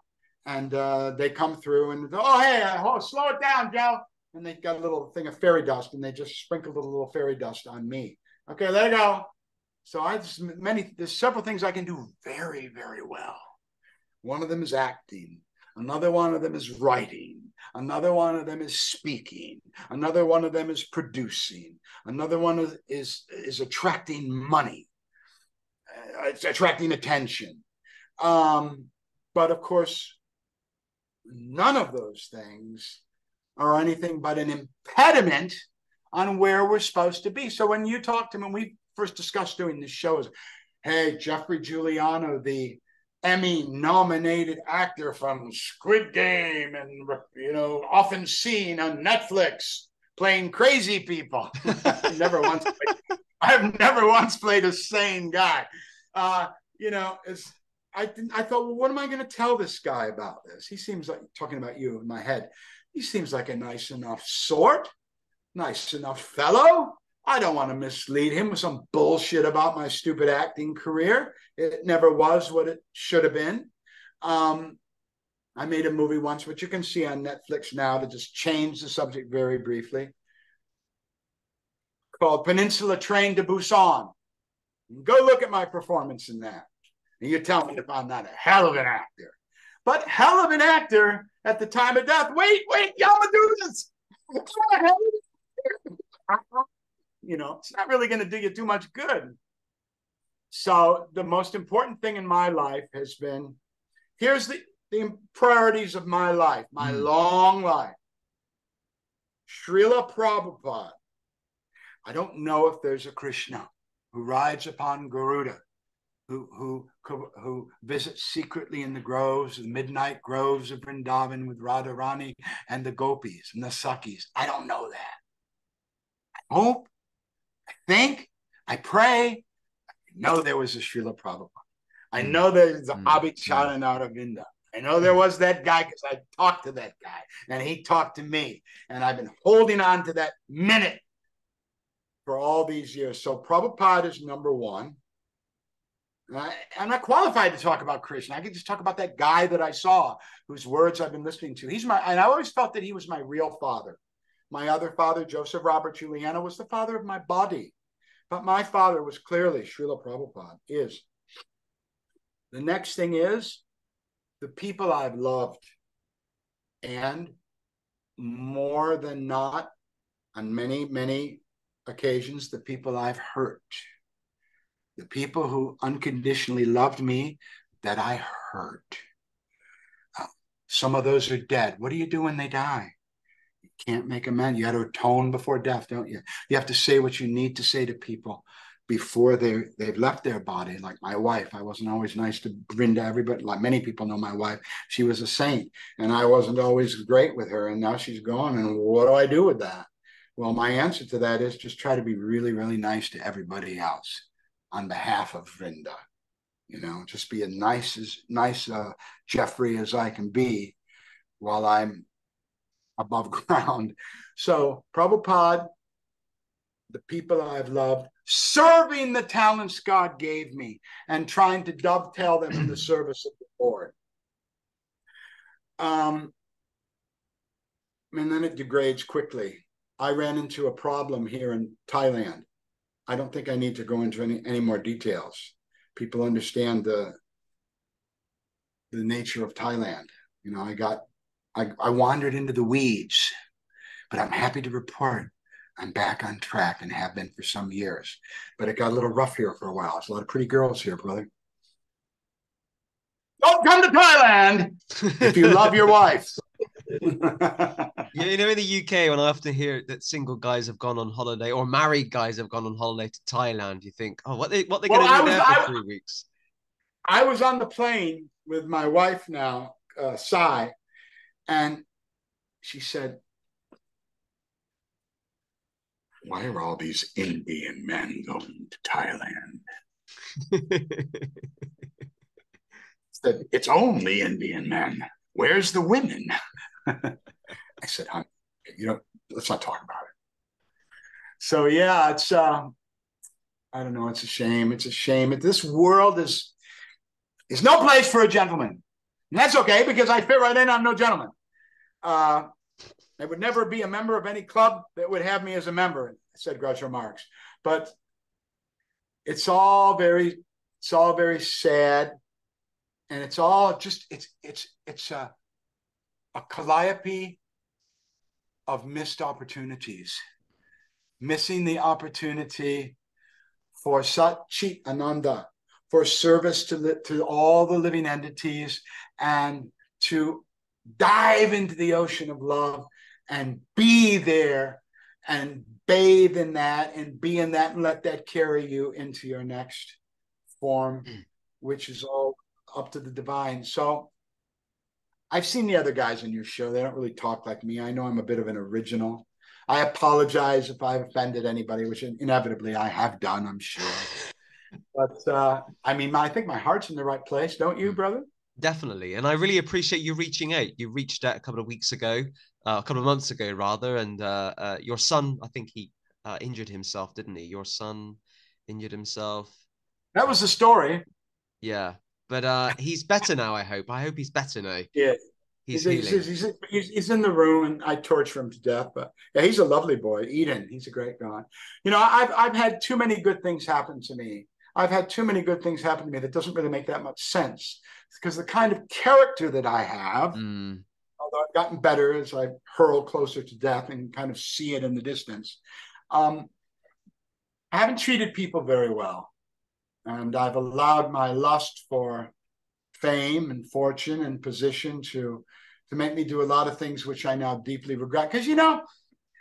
and they come through and, slow it down, Joe. And they got a little thing of fairy dust and they just sprinkled a little fairy dust on me. Okay, there you go. So there's several things I can do very, very well. One of them is acting. Another one of them is writing. Another one of them is speaking. Another one of them is producing. Another one is attracting money. It's attracting attention. But of course, none of those things are anything but an impediment on where we're supposed to be. So when you talk to me, when we first discussed doing this show, is, hey, Geoffrey Giuliano, the Emmy-nominated actor from Squid Game and, you know, often seen on Netflix playing crazy people. I've never once played a sane guy. You know, I thought, well, what am I going to tell this guy about this? He seems like, talking about you in my head, he seems like a nice enough sort, nice enough fellow. I don't want to mislead him with some bullshit about my stupid acting career. It never was what it should have been. I made a movie once, which you can see on Netflix now, to just change the subject very briefly, called Peninsula Train to Busan. Go look at my performance in that. And you tell me if I'm not a hell of an actor. But hell of an actor at the time of death. Wait, y'all do this. You know, it's not really going to do you too much good. So the most important thing in my life has been, here's the priorities of my life, my long life. Srila Prabhupada. I don't know if there's a Krishna who rides upon Garuda, who visits secretly in the groves, the midnight groves of Vrindavan with Radharani and the gopis and the Sakis. I don't know that. I hope, I think, I pray. I know there was a Srila Prabhupada. I know there's the Abhicharanavinda. I know there was that guy because I talked to that guy and he talked to me. And I've been holding on to that minute for all these years. So Prabhupada is number one. I'm not qualified to talk about Krishna. I can just talk about that guy that I saw, whose words I've been listening to. And I always felt that he was my real father. My other father, Joseph Robert Giuliano, was the father of my body. But my father was clearly Srila Prabhupada, is. The next thing is the people I've loved. And more than not, on many, many occasions, the people I've hurt. The people who unconditionally loved me that I hurt. Some of those are dead. What do you do when they die? You can't make amends. You got to atone before death, don't you? You have to say what you need to say to people before they've left their body. Like my wife, I wasn't always nice to grin to everybody. Like many people know my wife, she was a saint, and I wasn't always great with her, and now she's gone, and what do I do with that? Well, my answer to that is just try to be really, really nice to everybody else on behalf of Vrinda. You know, just be as nice Geoffrey as I can be while I'm above ground. So Prabhupada, the people I've loved, serving the talents God gave me and trying to dovetail them in the service of the Lord. And then it degrades quickly. I ran into a problem here in Thailand. I don't think I need to go into any more details. People understand the nature of Thailand. You know, I wandered into the weeds, but I'm happy to report I'm back on track and have been for some years. But it got a little rough here for a while. There's a lot of pretty girls here, brother. Don't come to Thailand if you love your wife. Yeah, you know, in the UK, when I often hear that single guys have gone on holiday or married guys have gone on holiday to Thailand, you think, oh, what they going to do there for 3 weeks? I was on the plane with my wife now, Sai, and she said, why are all these Indian men going to Thailand? Said, it's only Indian men. Where's the women? I said, honey, let's not talk about it. So yeah, it's I don't know, it's a shame. It's a shame. This world is no place for a gentleman. And that's okay, because I fit right in. I'm no gentleman. I would never be a member of any club that would have me as a member, said Groucho Marx. But it's all very sad, and it's all just it's a calliope of missed opportunities, missing the opportunity for Satchit Ananda, for service to all the living entities, and to dive into the ocean of love and be there and bathe in that and be in that and let that carry you into your next form, which is all up to the divine. So I've seen the other guys on your show. They don't really talk like me. I know I'm a bit of an original. I apologize if I've offended anybody, which inevitably I have done, I'm sure. But I mean, I think my heart's in the right place. Don't you, brother? Definitely. And I really appreciate you reaching out. You reached out a couple of weeks ago, a couple of months ago, rather. And your son, I think he injured himself, didn't he? Your son injured himself. That was the story. Yeah. But he's better now, I hope. I hope he's better now. Yeah. He's healing. He's in the room, and I torture him to death. But yeah, he's a lovely boy. Eden, he's a great guy. You know, I've had too many good things happen to me. I've had too many good things happen to me that doesn't really make that much sense, because the kind of character that I have, although I've gotten better as I hurl closer to death and kind of see it in the distance, I haven't treated people very well. And I've allowed my lust for fame and fortune and position to make me do a lot of things which I now deeply regret. Because, you know,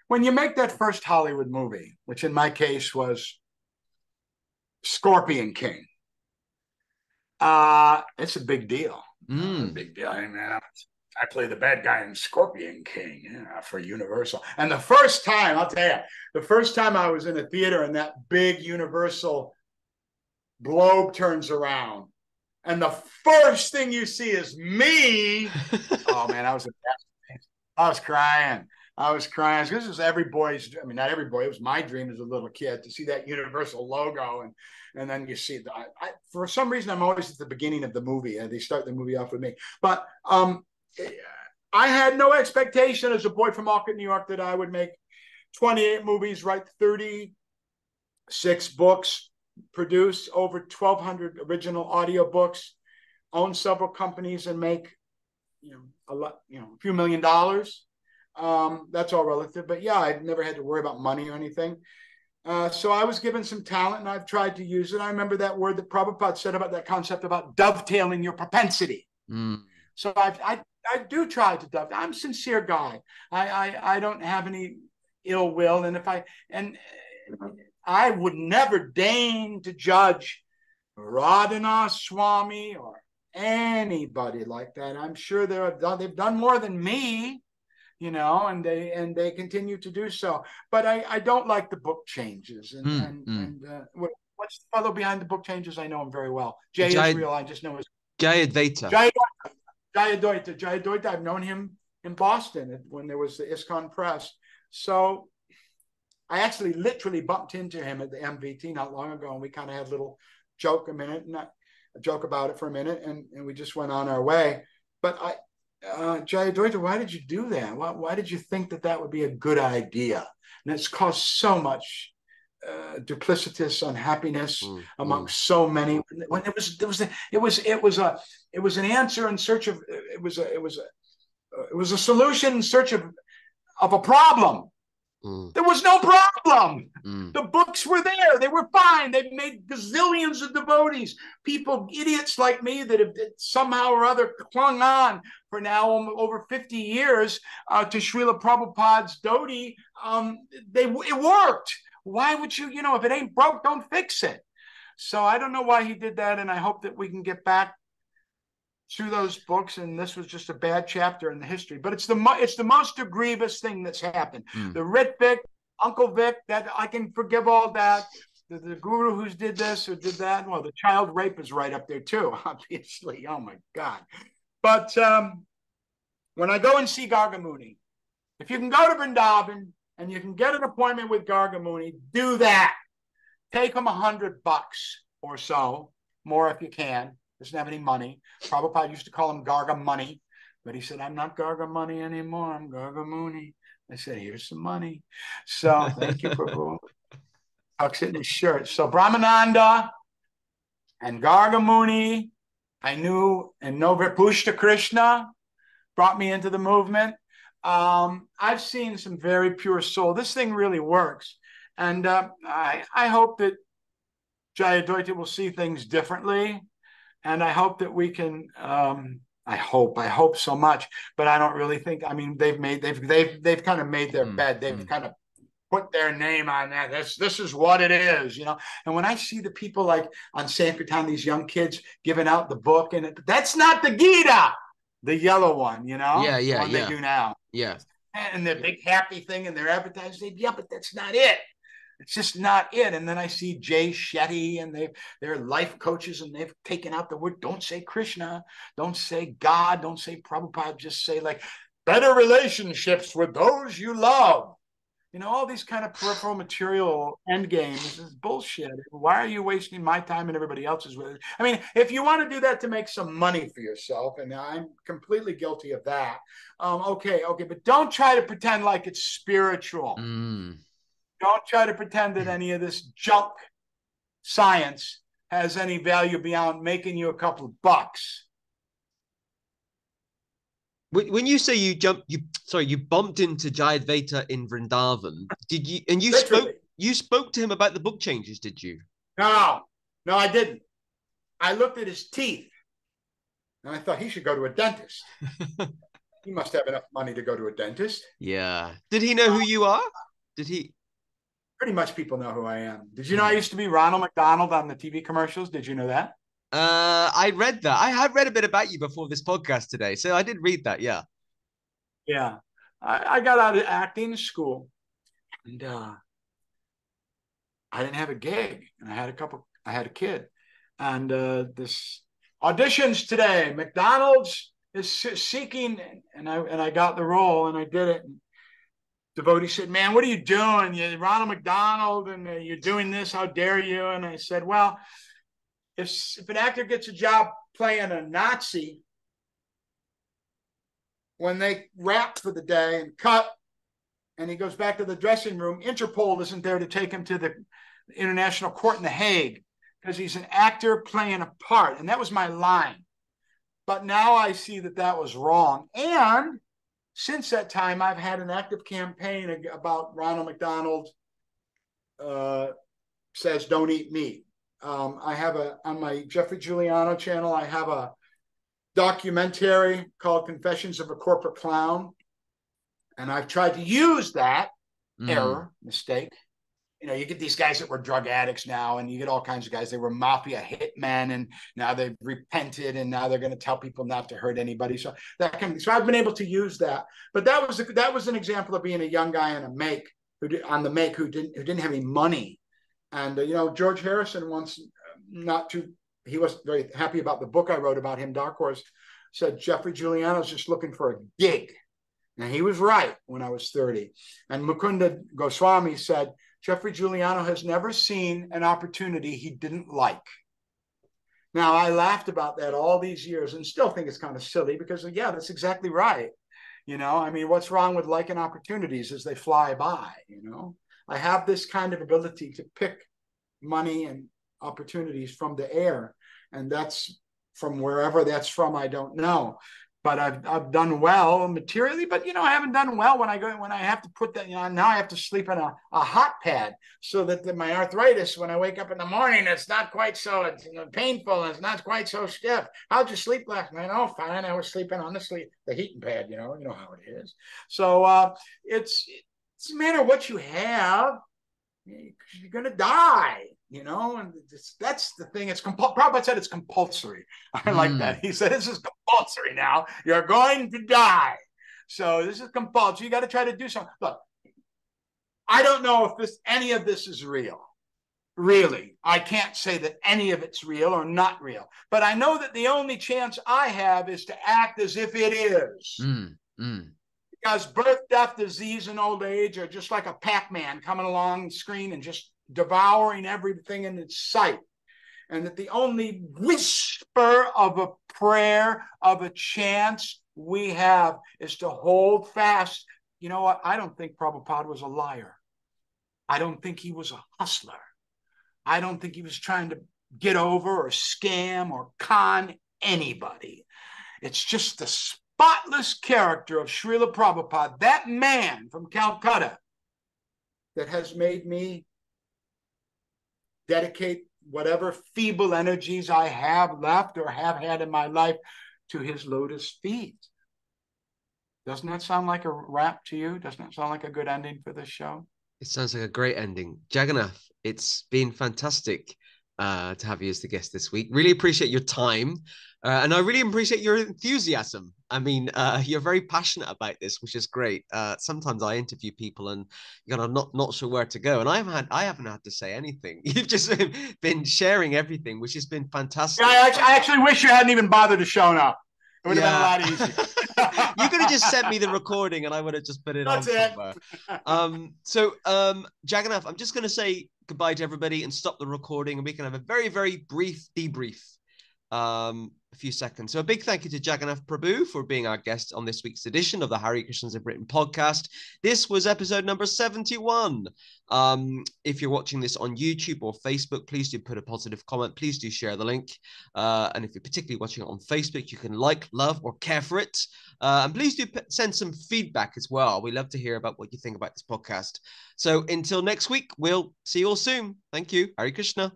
when you make that first Hollywood movie, which in my case was Scorpion King, it's a big deal. A big deal. I mean, I play the bad guy in Scorpion King for Universal. And the first time, I'll tell you, the first time I was in a theater and that big Universal globe turns around, and the first thing you see is me. Oh man, I was crying. This is every boy's, I mean, not every boy, it was my dream as a little kid to see that Universal logo. And then you see, for some reason, I'm always at the beginning of the movie, and they start the movie off with me. But I had no expectation as a boy from Auckland, New York, that I would make 28 movies, write 36 books, produce over 1,200 original audiobooks, own several companies, and make a few $1 million. That's all relative, but yeah, I've never had to worry about money or anything. So I was given some talent, and I've tried to use it. I remember that word that Prabhupada said about that concept about dovetailing your propensity. So I do try to dovetail. I'm a sincere guy. I don't have any ill will, and I would never deign to judge Radhanath Swami or anybody like that. I'm sure they've done more than me, and they continue to do so. But I don't like the book changes. What's the fellow behind the book changes? I know him very well. Jay Israel, I just know his Jayadvaita. Jayadvaita. I've known him in Boston when there was the ISKCON Press. So I actually literally bumped into him at the MVT not long ago, and we kind of had a little joke about it for a minute, and we just went on our way. But Jayadvaita, why did you do that? Why did you think that would be a good idea? And it's caused so much duplicitous unhappiness amongst so many. When it was an answer in search of it was a solution in search of a problem. There was no problem. The books were there. They were fine. They've made gazillions of devotees, people, idiots like me that have somehow or other clung on for now over 50 years to Srila Prabhupada's dhoti. It worked. Why would you, if it ain't broke, don't fix it. So I don't know why he did that, and I hope that we can get back to those books, and this was just a bad chapter in the history. But it's the most egregious thing that's happened. The Rit Vic, Uncle Vic, that I can forgive all that. The guru who did this or did that. Well, the child rape is right up there too, obviously. Oh my God. But when I go and see Gargamuni, if you can go to Vrindavan and you can get an appointment with Gargamuni, do that. Take him $100 or so, more if you can. Doesn't have any money. Prabhupada used to call him Garga Money, but he said, I'm not Garga Money anymore. I'm Gargamuni. I said, here's some money. So thank you, Prabhu. tucks it in his shirt. So Brahmananda and Gargamuni, I knew, and Novapushta Krishna brought me into the movement. I've seen some very pure soul. This thing really works. And I hope that Jayadvaita will see things differently. And I hope that we can, I hope so much, but I don't really think, I mean, they've kind of made their bed. They've kind of put their name on that. This is what it is, you know. And when I see the people like on Sankirtan, these young kids giving out the book, and that's not the Gita, the yellow one, you know, the one they do now. Yeah. And the big happy thing in their advertising, yeah, but that's not it. It's just not it. And then I see Jay Shetty, and they're life coaches, and they've taken out the word. Don't say Krishna, don't say God, don't say Prabhupada. Just say like better relationships with those you love. You know, all these kind of peripheral material end games. This is bullshit. Why are you wasting my time and everybody else's with it? I mean, if you want to do that to make some money for yourself, and I'm completely guilty of that, okay, but don't try to pretend like it's spiritual. Don't try to pretend that any of this junk science has any value beyond making you a couple of bucks. When you say you bumped into Jayadvaita in Vrindavan, did you? And you spoke to him about the book changes, did you? No, I didn't. I looked at his teeth, and I thought he should go to a dentist. He must have enough money to go to a dentist. Yeah. Did he know who you are? Did he? Pretty much people know who I am. Did you know I used to be Ronald McDonald on the TV commercials? Did you know that? I read that. I had read a bit about you before this podcast today, so I did read that. Yeah. Yeah. I got out of acting school, and I didn't have a gig, and I had a kid, and this auditions today. McDonald's is seeking, and I got the role, and I did it. And devotee said, "Man, what are you doing? You're Ronald McDonald, and you're doing this. How dare you?" And I said, "Well, if an actor gets a job playing a Nazi, when they wrap for the day and cut, and he goes back to the dressing room, Interpol isn't there to take him to the International Court in The Hague because he's an actor playing a part." And that was my line. But now I see that was wrong. And since that time, I've had an active campaign about Ronald McDonald says, "Don't eat meat." I have on my Geoffrey Giuliano channel, I have a documentary called Confessions of a Corporate Clown. And I've tried to use that mistake. You know, you get these guys that were drug addicts now, and you get all kinds of guys. They were mafia hitmen, and now they've repented, and now they're going to tell people not to hurt anybody. So I've been able to use that. But that was an example of being a young guy on who didn't have any money. And George Harrison once, he wasn't very happy about the book I wrote about him, Dark Horse, said Geoffrey Giuliano's just looking for a gig. And he was right when I was 30. And Mukunda Goswami said, Geoffrey Giuliano has never seen an opportunity he didn't like. Now, I laughed about that all these years and still think it's kind of silly because, yeah, that's exactly right. You know, I mean, what's wrong with liking opportunities as they fly by, you know? I have this kind of ability to pick money and opportunities from the air, and that's from wherever that's from, I don't know. But I've done well materially, but I haven't done well when I have to put that, now I have to sleep in a hot pad so that my arthritis, when I wake up in the morning, it's not quite so painful and it's not quite so stiff. How'd you sleep last night? Oh, fine. I was sleeping on the heating pad, you know how it is. So it's a matter of what you have. You're going to die, and that's the thing. Prabhupada said it's compulsory. I like that. He said, this is compulsory now. You're going to die. So this is compulsory. You got to try to do something. Look, I don't know if any of this is real. Really. I can't say that any of it's real or not real. But I know that the only chance I have is to act as if it is. Because birth, death, disease, and old age are just like a Pac-Man coming along the screen and just devouring everything in its sight. And that the only whisper of a prayer, of a chance we have is to hold fast. You know what? I don't think Prabhupada was a liar. I don't think he was a hustler. I don't think he was trying to get over or scam or con anybody. It's just the spotless character of Srila Prabhupada, that man from Calcutta, that has made me dedicate whatever feeble energies I have left or have had in my life to his lotus feet. Doesn't that sound like a wrap to you? Doesn't that sound like a good ending for this show? It sounds like a great ending. Jagannath, it's been fantastic to have you as the guest this week. Really appreciate your time. And I really appreciate your enthusiasm. I mean, you're very passionate about this, which is great. Sometimes I interview people and I'm not sure where to go. And I haven't had to say anything. You've just been sharing everything, which has been fantastic. Yeah, I actually wish you hadn't even bothered to show up. It would have been a lot easier. You could have just sent me the recording and I would have just put it on somewhere. Jagannath, I'm just going to say goodbye to everybody and stop the recording, and we can have a very, very brief debrief. A few seconds. So a big thank you to Jagannatha Prabhu for being our guest on this week's edition of the Hare Krishnas In Britain podcast. This was episode number 71. If you're watching this on YouTube or Facebook, please do put a positive comment. Please do share the link. And if you're particularly watching it on Facebook, you can like, love, or care for it. And please do send some feedback as well. We love to hear about what you think about this podcast. So until next week, we'll see you all soon. Thank you. Hare Krishna.